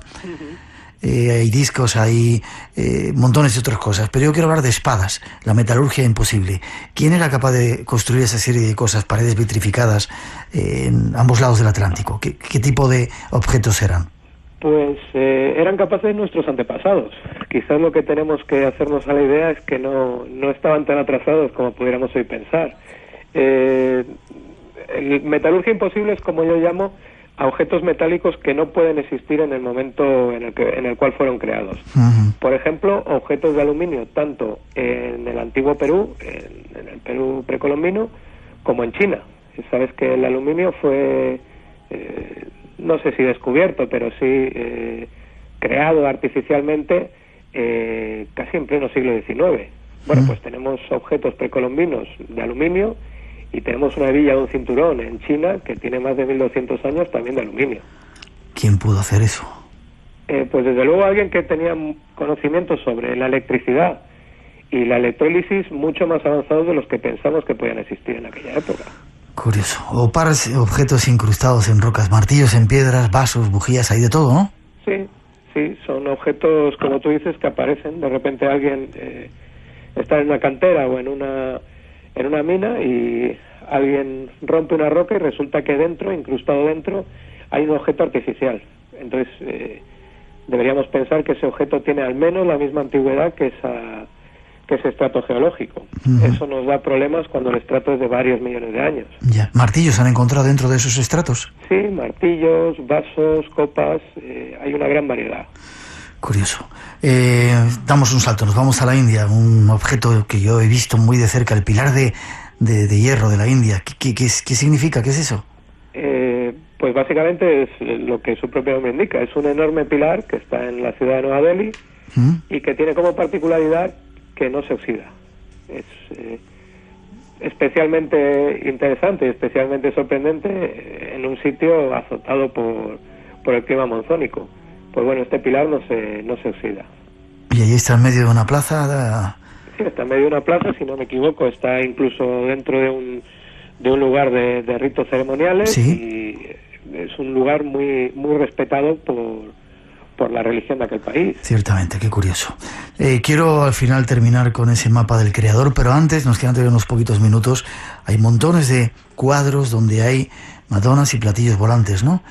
Hay discos, hay montones de otras cosas, pero yo quiero hablar de espadas, la metalurgia imposible. ¿Quién era capaz de construir esa serie de cosas, paredes vitrificadas en ambos lados del Atlántico? ¿Qué tipo de objetos eran? Pues eran capaces nuestros antepasados. Quizás lo que tenemos que hacernos a la idea es que no estaban tan atrasados como pudiéramos hoy pensar. El metalurgia imposible es como yo llamo a objetos metálicos que no pueden existir en el momento en el cual fueron creados. Por ejemplo, objetos de aluminio, tanto en el antiguo Perú, en el Perú precolombino, como en China. Sabes que el aluminio fue, no sé si descubierto, pero sí creado artificialmente casi en pleno siglo XIX. Bueno, pues tenemos objetos precolombinos de aluminio y tenemos una hebilla de un cinturón en China que tiene más de 1200 años también de aluminio. ¿Quién pudo hacer eso? Pues desde luego alguien que tenía conocimientos sobre la electricidad y la electrólisis mucho más avanzados de los que pensamos que podían existir en aquella época. Curioso. Objetos incrustados en rocas, martillos en piedras, vasos, bujías, hay de todo, ¿no? Sí, son objetos, como tú dices, que aparecen. De repente alguien está en una cantera o en una mina y alguien rompe una roca y resulta que dentro, incrustado dentro, hay un objeto artificial. Entonces, deberíamos pensar que ese objeto tiene al menos la misma antigüedad que ese estrato geológico. Eso nos da problemas cuando el estrato es de varios millones de años. Ya. ¿Martillos han encontrado dentro de esos estratos? Sí, martillos, vasos, copas, hay una gran variedad. Curioso. Damos un salto, nos vamos a la India, un objeto que yo he visto muy de cerca, el pilar de hierro de la India. ¿Qué significa? ¿Qué es eso? Pues básicamente es lo que su propio nombre indica. Es un enorme pilar que está en la ciudad de Nueva Delhi y que tiene como particularidad que no se oxida. Es especialmente interesante y especialmente sorprendente en un sitio azotado por el clima monzónico. Pues bueno, este pilar no se oxida. ¿Y ahí está en medio de una plaza? Sí, está en medio de una plaza, si no me equivoco, está incluso dentro de un lugar de ritos ceremoniales. ¿Sí? Y es un lugar muy muy respetado por la religión de aquel país. Ciertamente, qué curioso. Quiero al final terminar con ese mapa del creador, pero antes, nos quedan todavía unos poquitos minutos, hay montones de cuadros donde hay Madonas y platillos volantes, ¿no?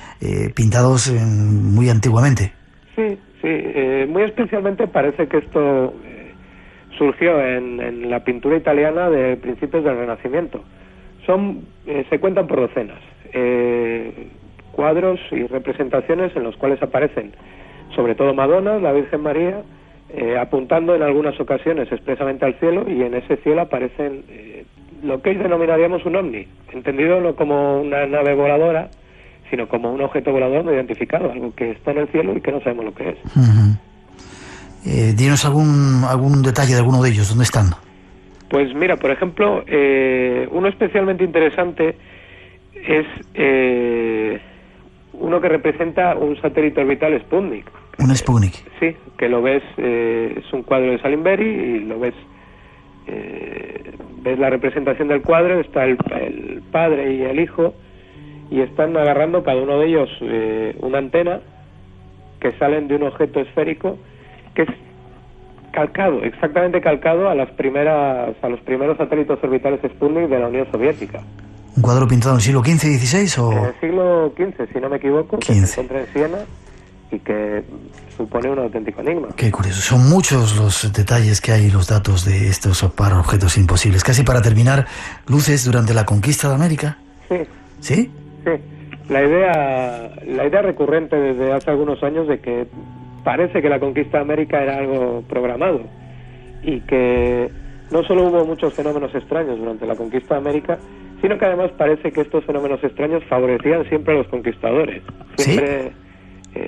Pintados muy antiguamente. Sí, muy especialmente parece que esto surgió en la pintura italiana de principios del Renacimiento. Se cuentan por docenas cuadros y representaciones en los cuales aparecen sobre todo Madonna, la Virgen María, apuntando en algunas ocasiones expresamente al cielo, y en ese cielo aparecen lo que hoy denominaríamos un ovni, entendido no como una nave voladora, sino como un objeto volador no identificado, algo que está en el cielo y que no sabemos lo que es. Dinos algún detalle de alguno de ellos, ¿dónde están? Pues mira, por ejemplo, uno especialmente interesante es uno que representa un satélite orbital Sputnik. ¿Un Sputnik? Sí, que lo ves, es un cuadro de Salisbury y lo ves, ves la representación del cuadro, está el padre y el hijo, y están agarrando cada uno de ellos una antena que salen de un objeto esférico que es calcado, exactamente calcado a los primeros satélites orbitales Sputnik de la Unión Soviética. ¿Un cuadro pintado en el siglo XV, XVI o...? En el siglo XV, si no me equivoco, que se encuentra en Siena y que supone un auténtico enigma. Qué curioso. Son muchos los detalles que hay, los datos de estos objetos imposibles. Casi para terminar, luces durante la conquista de América. Sí. ¿Sí? Sí. La idea recurrente desde hace algunos años de que parece que la conquista de América era algo programado y que no solo hubo muchos fenómenos extraños durante la conquista de América, sino que además parece que estos fenómenos extraños favorecían siempre a los conquistadores. Siempre, ¿sí?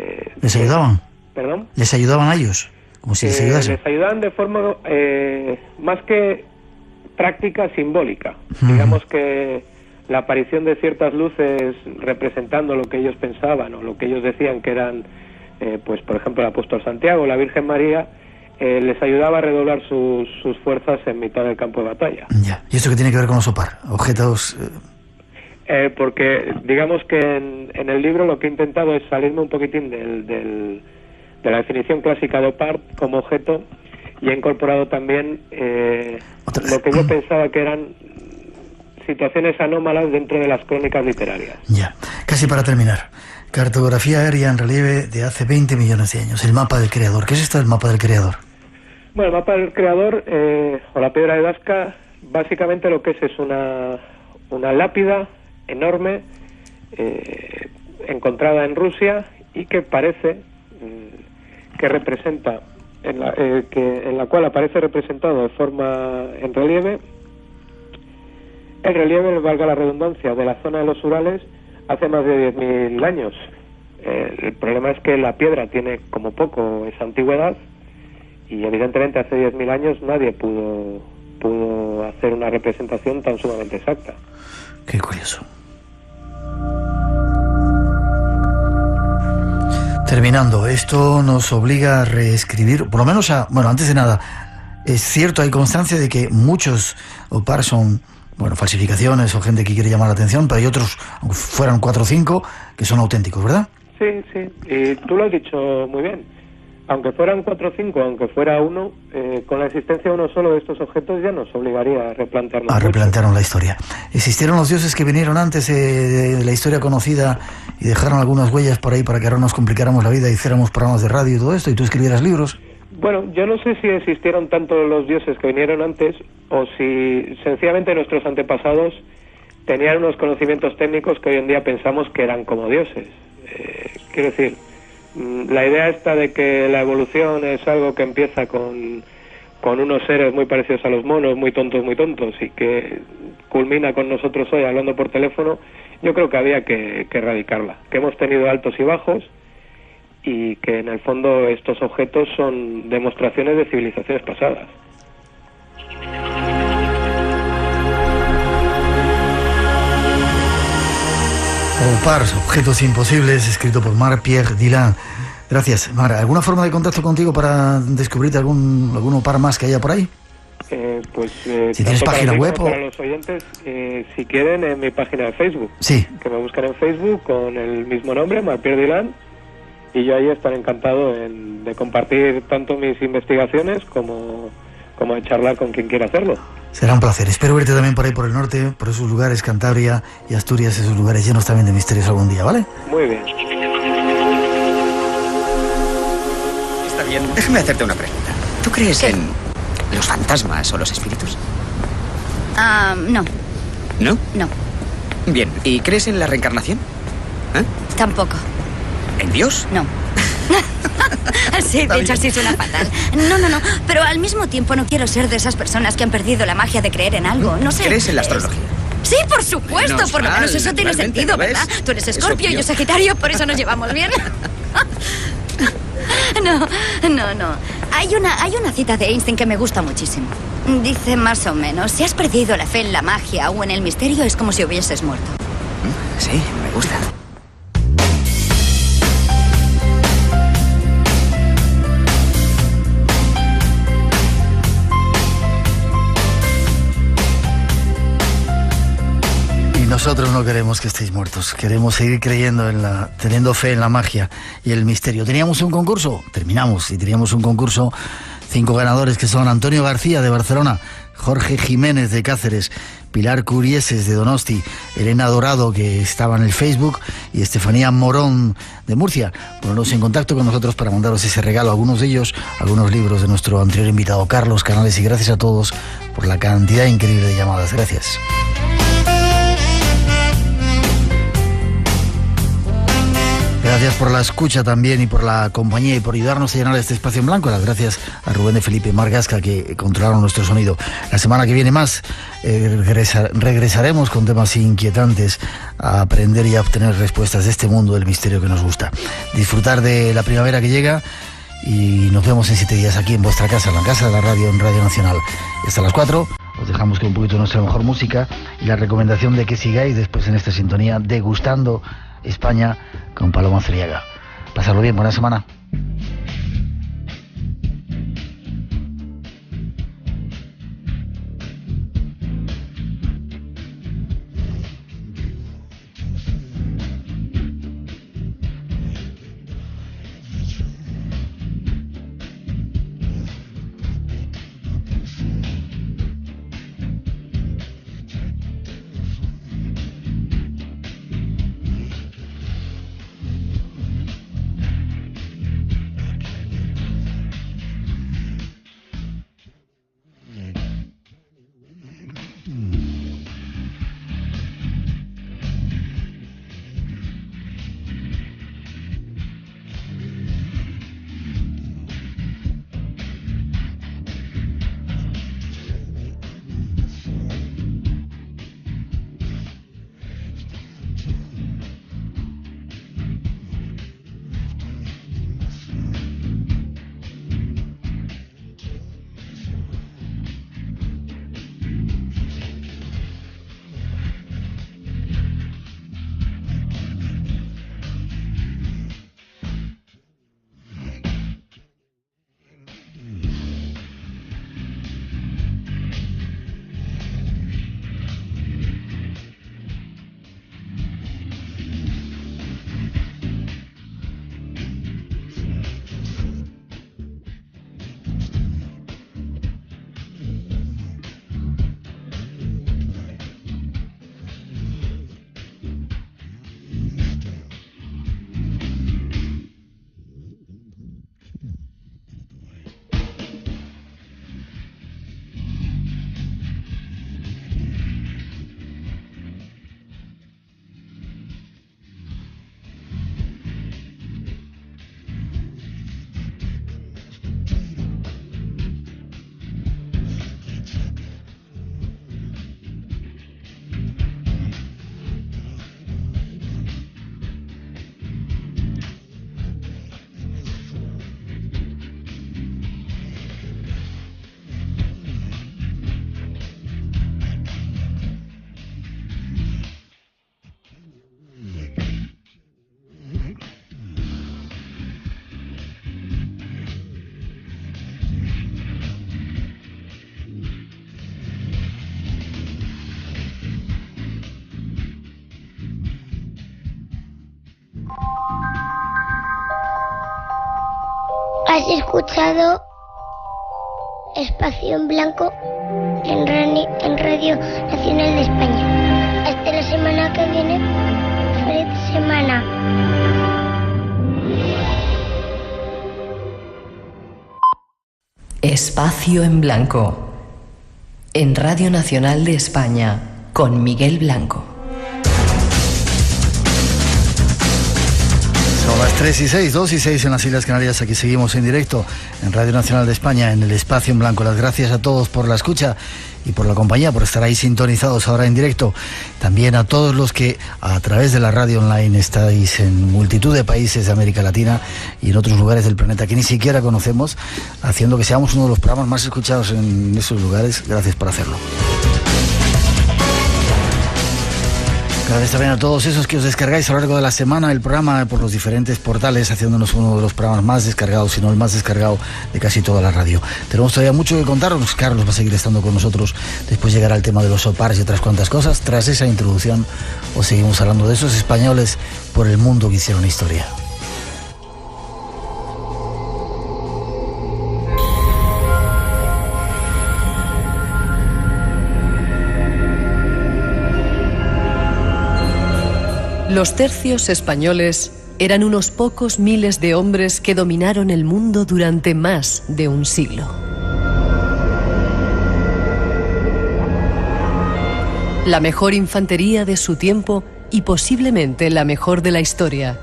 ¿Les ayudaban? ¿Perdón? ¿Les ayudaban a ellos? Como si les ayudasen. Les ayudaban de forma más que práctica, simbólica. Digamos que la aparición de ciertas luces representando lo que ellos pensaban o lo que ellos decían que eran, pues por ejemplo el apóstol Santiago, la Virgen María, les ayudaba a redoblar sus fuerzas en mitad del campo de batalla. Ya. ¿Y esto qué tiene que ver con los OPAR? Objetos... Porque digamos que en el libro lo que he intentado es salirme un poquitín de la definición clásica de OPAR como objeto, y he incorporado también lo que yo pensaba que eran situaciones anómalas dentro de las crónicas literarias. Ya. Casi para terminar. Cartografía aérea en relieve de hace 20 millones de años. El mapa del creador. ¿Qué es esto del mapa del creador? Bueno, el mapa del creador, o la piedra de Nazca, básicamente lo que es una lápida enorme encontrada en Rusia y que parece que representa, en la cual aparece representado de forma en relieve, el relieve, valga la redundancia, de la zona de los Urales hace más de 10.000 años. El problema es que la piedra tiene como poco esa antigüedad y evidentemente hace 10.000 años nadie pudo hacer una representación tan sumamente exacta. Qué curioso. Terminando, esto nos obliga a reescribir, por lo menos antes de nada, es cierto, hay constancia de que muchos OPAR son, falsificaciones o gente que quiere llamar la atención, pero hay otros, aunque fueran 4 o 5, que son auténticos, ¿verdad? Sí, y tú lo has dicho muy bien. Aunque fueran 4 o 5, aunque fuera uno, con la existencia de uno solo de estos objetos ya nos obligaría a replantearnos. A replantearnos la historia. ¿Existieron los dioses que vinieron antes de la historia conocida y dejaron algunas huellas por ahí para que ahora nos complicáramos la vida y hiciéramos programas de radio y todo esto, y tú escribieras libros? Bueno, yo no sé si existieron tanto los dioses que vinieron antes o si sencillamente nuestros antepasados tenían unos conocimientos técnicos que hoy en día pensamos que eran como dioses. Quiero decir, la idea esta de que la evolución es algo que empieza con unos seres muy parecidos a los monos, muy tontos, y que culmina con nosotros hoy hablando por teléfono, yo creo que había que erradicarla, que hemos tenido altos y bajos y que en el fondo estos objetos son demostraciones de civilizaciones pasadas. OPAR, Objetos Imposibles, escrito por Marc-Pierre Dillon. Gracias, Mar. ¿Alguna forma de contacto contigo para descubrirte algún OPAR más que haya por ahí? Si tienes página web o... Para los oyentes, si quieren, en mi página de Facebook. Sí. Que me buscan en Facebook con el mismo nombre, Marc-Pierre Dillon, y yo ahí estaré encantado de compartir tanto mis investigaciones como de charlar con quien quiera hacerlo. Será un placer. Espero verte también por ahí por el norte, por esos lugares, Cantabria y Asturias, esos lugares llenos también de misterios algún día, ¿vale? Muy bien. Está bien. Déjame hacerte una pregunta. ¿Tú crees en los fantasmas o los espíritus? No. ¿No? No. Bien. ¿Y crees en la reencarnación? Tampoco. ¿En Dios? No. Sí, de hecho sí suena fatal. No, pero al mismo tiempo no quiero ser de esas personas que han perdido la magia de creer en algo. No sé. ¿Crees en la astrología? Sí, por supuesto, por lo menos eso tiene sentido, ¿verdad? Tú eres Escorpio y yo Sagitario, por eso nos llevamos bien. No. Hay una cita de Einstein que me gusta muchísimo. Dice más o menos, si has perdido la fe en la magia o en el misterio, es como si hubieses muerto. Sí, me gusta. Nosotros no queremos que estéis muertos, queremos seguir creyendo teniendo fe en la magia y el misterio. Teníamos un concurso, terminamos y teníamos un concurso, 5 ganadores que son Antonio García de Barcelona, Jorge Jiménez de Cáceres, Pilar Curieses de Donosti, Elena Dorado que estaba en el Facebook y Estefanía Morón de Murcia. Poneros en contacto con nosotros para mandaros ese regalo, algunos de ellos, algunos libros de nuestro anterior invitado Carlos Canales, y gracias a todos por la cantidad increíble de llamadas. Gracias. Gracias por la escucha también y por la compañía y por ayudarnos a llenar este espacio en blanco. Las gracias a Rubén de Felipe y Margasca que controlaron nuestro sonido. La semana que viene más regresaremos con temas inquietantes a aprender y a obtener respuestas de este mundo del misterio que nos gusta. Disfrutar de la primavera que llega y nos vemos en 7 días aquí en vuestra casa, en la casa de la radio, en Radio Nacional. Y hasta las 4 os dejamos con un poquito de nuestra mejor música y la recomendación de que sigáis después en esta sintonía degustando España con Paloma Zuriaga. Pasadlo bien, buena semana. Has escuchado Espacio en Blanco en Radio Nacional de España. Hasta la semana que viene. Feliz semana. Espacio en Blanco en Radio Nacional de España con Miguel Blanco. Las 3 y 6, 2 y 6 en las Islas Canarias. Aquí seguimos en directo en Radio Nacional de España, en el Espacio en Blanco. Las gracias a todos por la escucha y por la compañía, por estar ahí sintonizados ahora en directo. También a todos los que a través de la radio online estáis en multitud de países de América Latina y en otros lugares del planeta que ni siquiera conocemos, haciendo que seamos uno de los programas más escuchados en esos lugares. Gracias por hacerlo. Gracias también a todos esos que os descargáis a lo largo de la semana el programa por los diferentes portales, haciéndonos uno de los programas más descargados, si no el más descargado de casi toda la radio. Tenemos todavía mucho que contaros. Carlos va a seguir estando con nosotros. Después llegará el tema de los sopars y otras cuantas cosas. Tras esa introducción, os seguimos hablando de esos españoles por el mundo que hicieron historia. Los tercios españoles eran unos pocos miles de hombres que dominaron el mundo durante más de un siglo. La mejor infantería de su tiempo y posiblemente la mejor de la historia.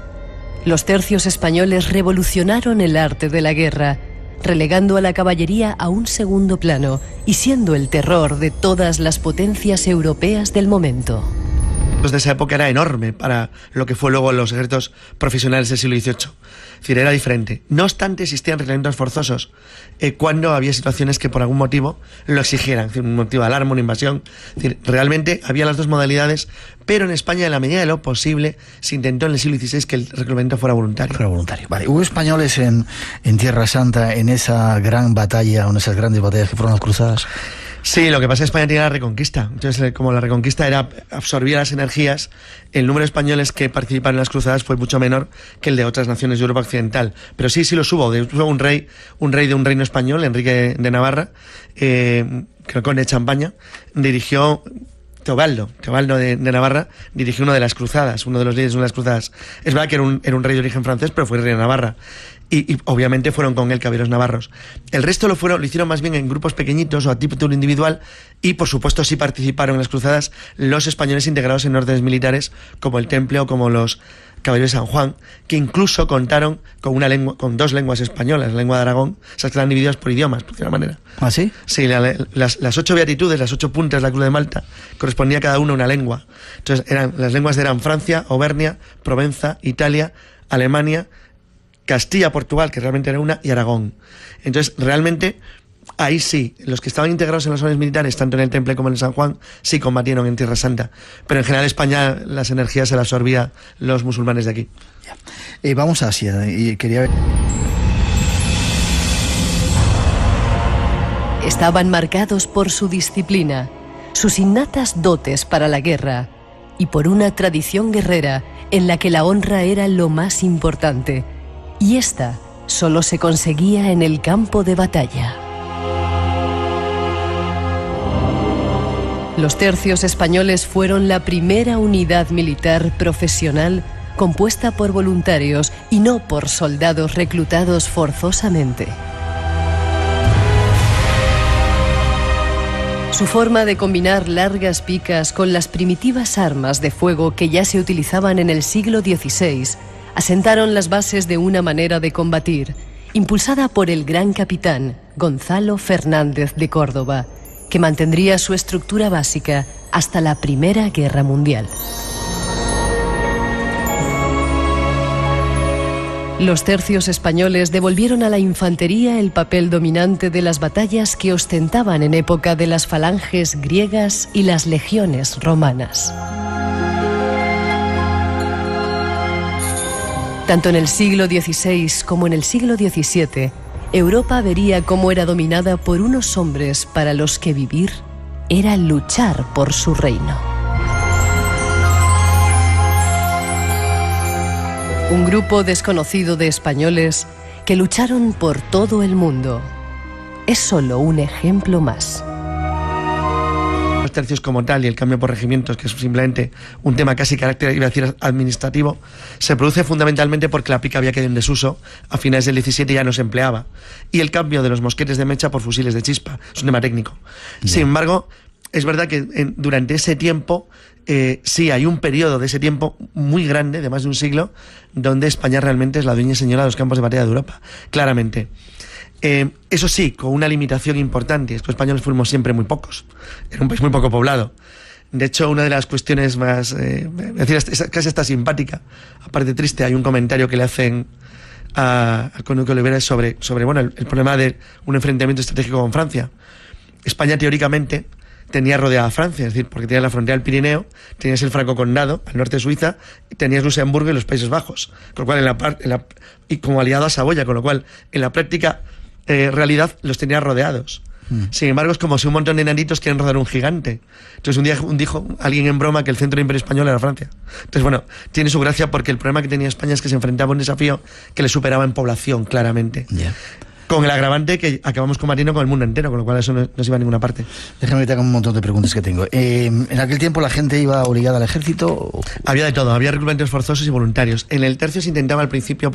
Los tercios españoles revolucionaron el arte de la guerra, relegando a la caballería a un segundo plano y siendo el terror de todas las potencias europeas del momento. De esa época era enorme para lo que fue luego los ejércitos profesionales del siglo XVIII. Es decir, era diferente. No obstante, existían reglamentos forzosos cuando había situaciones que por algún motivo lo exigieran, es decir, un motivo de alarma, una invasión. Es decir, realmente había las dos modalidades, pero en España, en la medida de lo posible, se intentó en el siglo XVI que el reglamento fuera voluntario. Vale. ¿Hubo españoles en Tierra Santa en esa gran batalla, o en esas grandes batallas que fueron las cruzadas? Sí, lo que pasa es que España tenía la Reconquista. Entonces, como la Reconquista absorbía las energías, el número de españoles que participaron en las cruzadas fue mucho menor que el de otras naciones de Europa Occidental. Pero sí los hubo. Hubo un rey de un reino español, Enrique de Navarra, creo que conde de Champaña, dirigió... Teobaldo de Navarra dirigió una de las cruzadas, uno de los líderes de una de las cruzadas. Es verdad que era un rey de origen francés, pero fue rey de Navarra. Y obviamente fueron con él caballeros navarros. El resto lo hicieron más bien en grupos pequeñitos o a título individual y, por supuesto, sí participaron en las cruzadas los españoles integrados en órdenes militares como el Temple o como los Caballeros de San Juan, que incluso contaron con dos lenguas españolas, la lengua de Aragón, esas que están divididas por idiomas, por decirlo de una manera. ¿Ah, sí? Sí, las 8 beatitudes, las 8 puntas de la Cruz de Malta, correspondía a cada una una lengua. Entonces, las lenguas eran Francia, Auvernia, Provenza, Italia, Alemania, Castilla, Portugal, que realmente era una, y Aragón. Entonces, realmente... Ahí sí, los que estaban integrados en las órdenes militares, tanto en el Temple como en el San Juan, sí combatieron en Tierra Santa. Pero en general España las energías se las absorbía los musulmanes de aquí. Vamos a Asia y quería ver... Estaban marcados por su disciplina, sus innatas dotes para la guerra y por una tradición guerrera en la que la honra era lo más importante. Y esta solo se conseguía en el campo de batalla. Los tercios españoles fueron la primera unidad militar profesional compuesta por voluntarios y no por soldados reclutados forzosamente. Su forma de combinar largas picas con las primitivas armas de fuego que ya se utilizaban en el siglo XVI asentaron las bases de una manera de combatir, impulsada por el gran capitán Gonzalo Fernández de Córdoba, que mantendría su estructura básica hasta la Primera Guerra Mundial. Los tercios españoles devolvieron a la infantería el papel dominante de las batallas que ostentaban en época de las falanges griegas y las legiones romanas. Tanto en el siglo XVI como en el siglo XVII, Europa vería cómo era dominada por unos hombres para los que vivir era luchar por su reino. Un grupo desconocido de españoles que lucharon por todo el mundo. Es solo un ejemplo más. Los tercios como tal y el cambio por regimientos, que es simplemente un tema casi carácter, iba a decir, administrativo, se produce fundamentalmente porque la pica había quedado en desuso, a finales del XVII ya no se empleaba, y el cambio de los mosquetes de mecha por fusiles de chispa, es un tema técnico. Sin embargo, es verdad que durante ese tiempo, sí, hay un periodo de ese tiempo muy grande, de más de un siglo, donde España realmente es la dueña y señora de los campos de batalla de Europa, claramente. Eso sí, con una limitación importante, es que los españoles fuimos siempre muy pocos, era un país muy poco poblado. De hecho, una de las cuestiones más, es casi hasta simpática, aparte triste, hay un comentario que le hacen al conde Olivera sobre bueno, el problema de un enfrentamiento estratégico con Francia. España teóricamente tenía rodeada a Francia, es decir, porque tenía la frontera del Pirineo, tenías el Franco Condado al norte de Suiza, y tenías Luxemburgo y los Países Bajos, con lo cual y como aliado a Saboya, con lo cual en la práctica realidad los tenía rodeados. Sin embargo, es como si un montón de enanitos quieren rodar un gigante. Entonces un día dijo alguien en broma que el centro del Imperio Español era Francia. Entonces bueno, tiene su gracia porque el problema que tenía España es que se enfrentaba a un desafío que le superaba en población, claramente. Con el agravante que acabamos combatiendo con el mundo entero, con lo cual eso no se iba a ninguna parte. Déjame que te haga un montón de preguntas que tengo. ¿En aquel tiempo la gente iba obligada al ejército? Había de todo, había reclutamientos forzosos y voluntarios. En el tercio se intentaba al principio,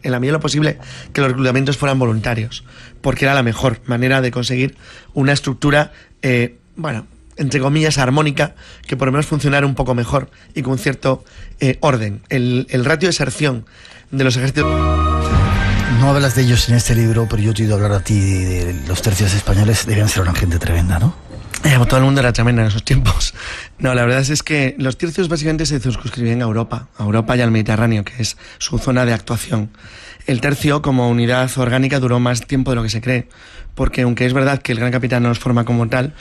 en la medida de lo posible, que los reclutamientos fueran voluntarios, porque era la mejor manera de conseguir una estructura, entre comillas, armónica, que por lo menos funcionara un poco mejor y con cierto orden. El ratio de deserción de los ejércitos... No hablas de ellos en este libro, pero yo te he oído hablar a ti de los tercios españoles. Debían ser una gente tremenda, ¿no? Todo el mundo era tremendo en esos tiempos. No, la verdad es que los tercios básicamente se circunscribían a Europa y al Mediterráneo, que es su zona de actuación. El tercio, como unidad orgánica, duró más tiempo de lo que se cree, porque aunque es verdad que el Gran Capitán no los forma como tal,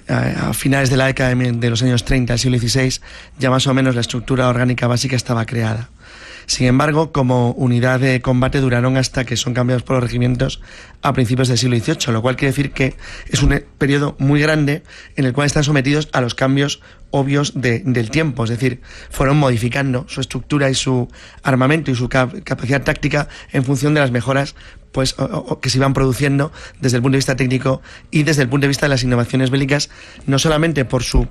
a finales de la década de los años 30 del siglo XVI, ya más o menos la estructura orgánica básica estaba creada. Sin embargo, como unidad de combate duraron hasta que son cambiados por los regimientos a principios del siglo XVIII, lo cual quiere decir que es un periodo muy grande en el cual están sometidos a los cambios obvios del tiempo, es decir, fueron modificando su estructura y su armamento y su capacidad táctica en función de las mejoras que se iban produciendo desde el punto de vista técnico y desde el punto de vista de las innovaciones bélicas, no solamente por su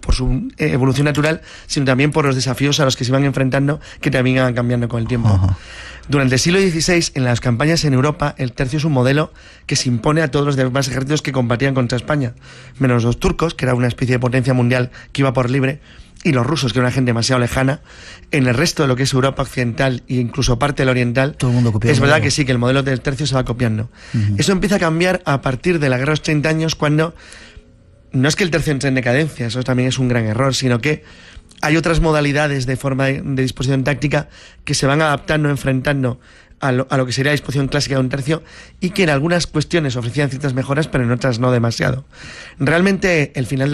evolución natural, sino también por los desafíos a los que se iban enfrentando, que también iban cambiando con el tiempo. Uh-huh. Durante el siglo XVI, en las campañas en Europa, el tercio es un modelo que se impone a todos los demás ejércitos que combatían contra España, menos los turcos, que era una especie de potencia mundial que iba por libre, y los rusos, que era una gente demasiado lejana. En el resto de lo que es Europa occidental e incluso parte del oriental, todo el mundo copia. Es verdad que sí, que el modelo del tercio se va copiando. Uh-huh. Eso empieza a cambiar a partir de la Guerra de los 30 años, cuando no es que el tercio entre en decadencia, eso también es un gran error, sino que hay otras modalidades de forma de disposición táctica que se van adaptando, enfrentando a lo que sería la disposición clásica de un tercio, y que en algunas cuestiones ofrecían ciertas mejoras, pero en otras no demasiado. Realmente, el final de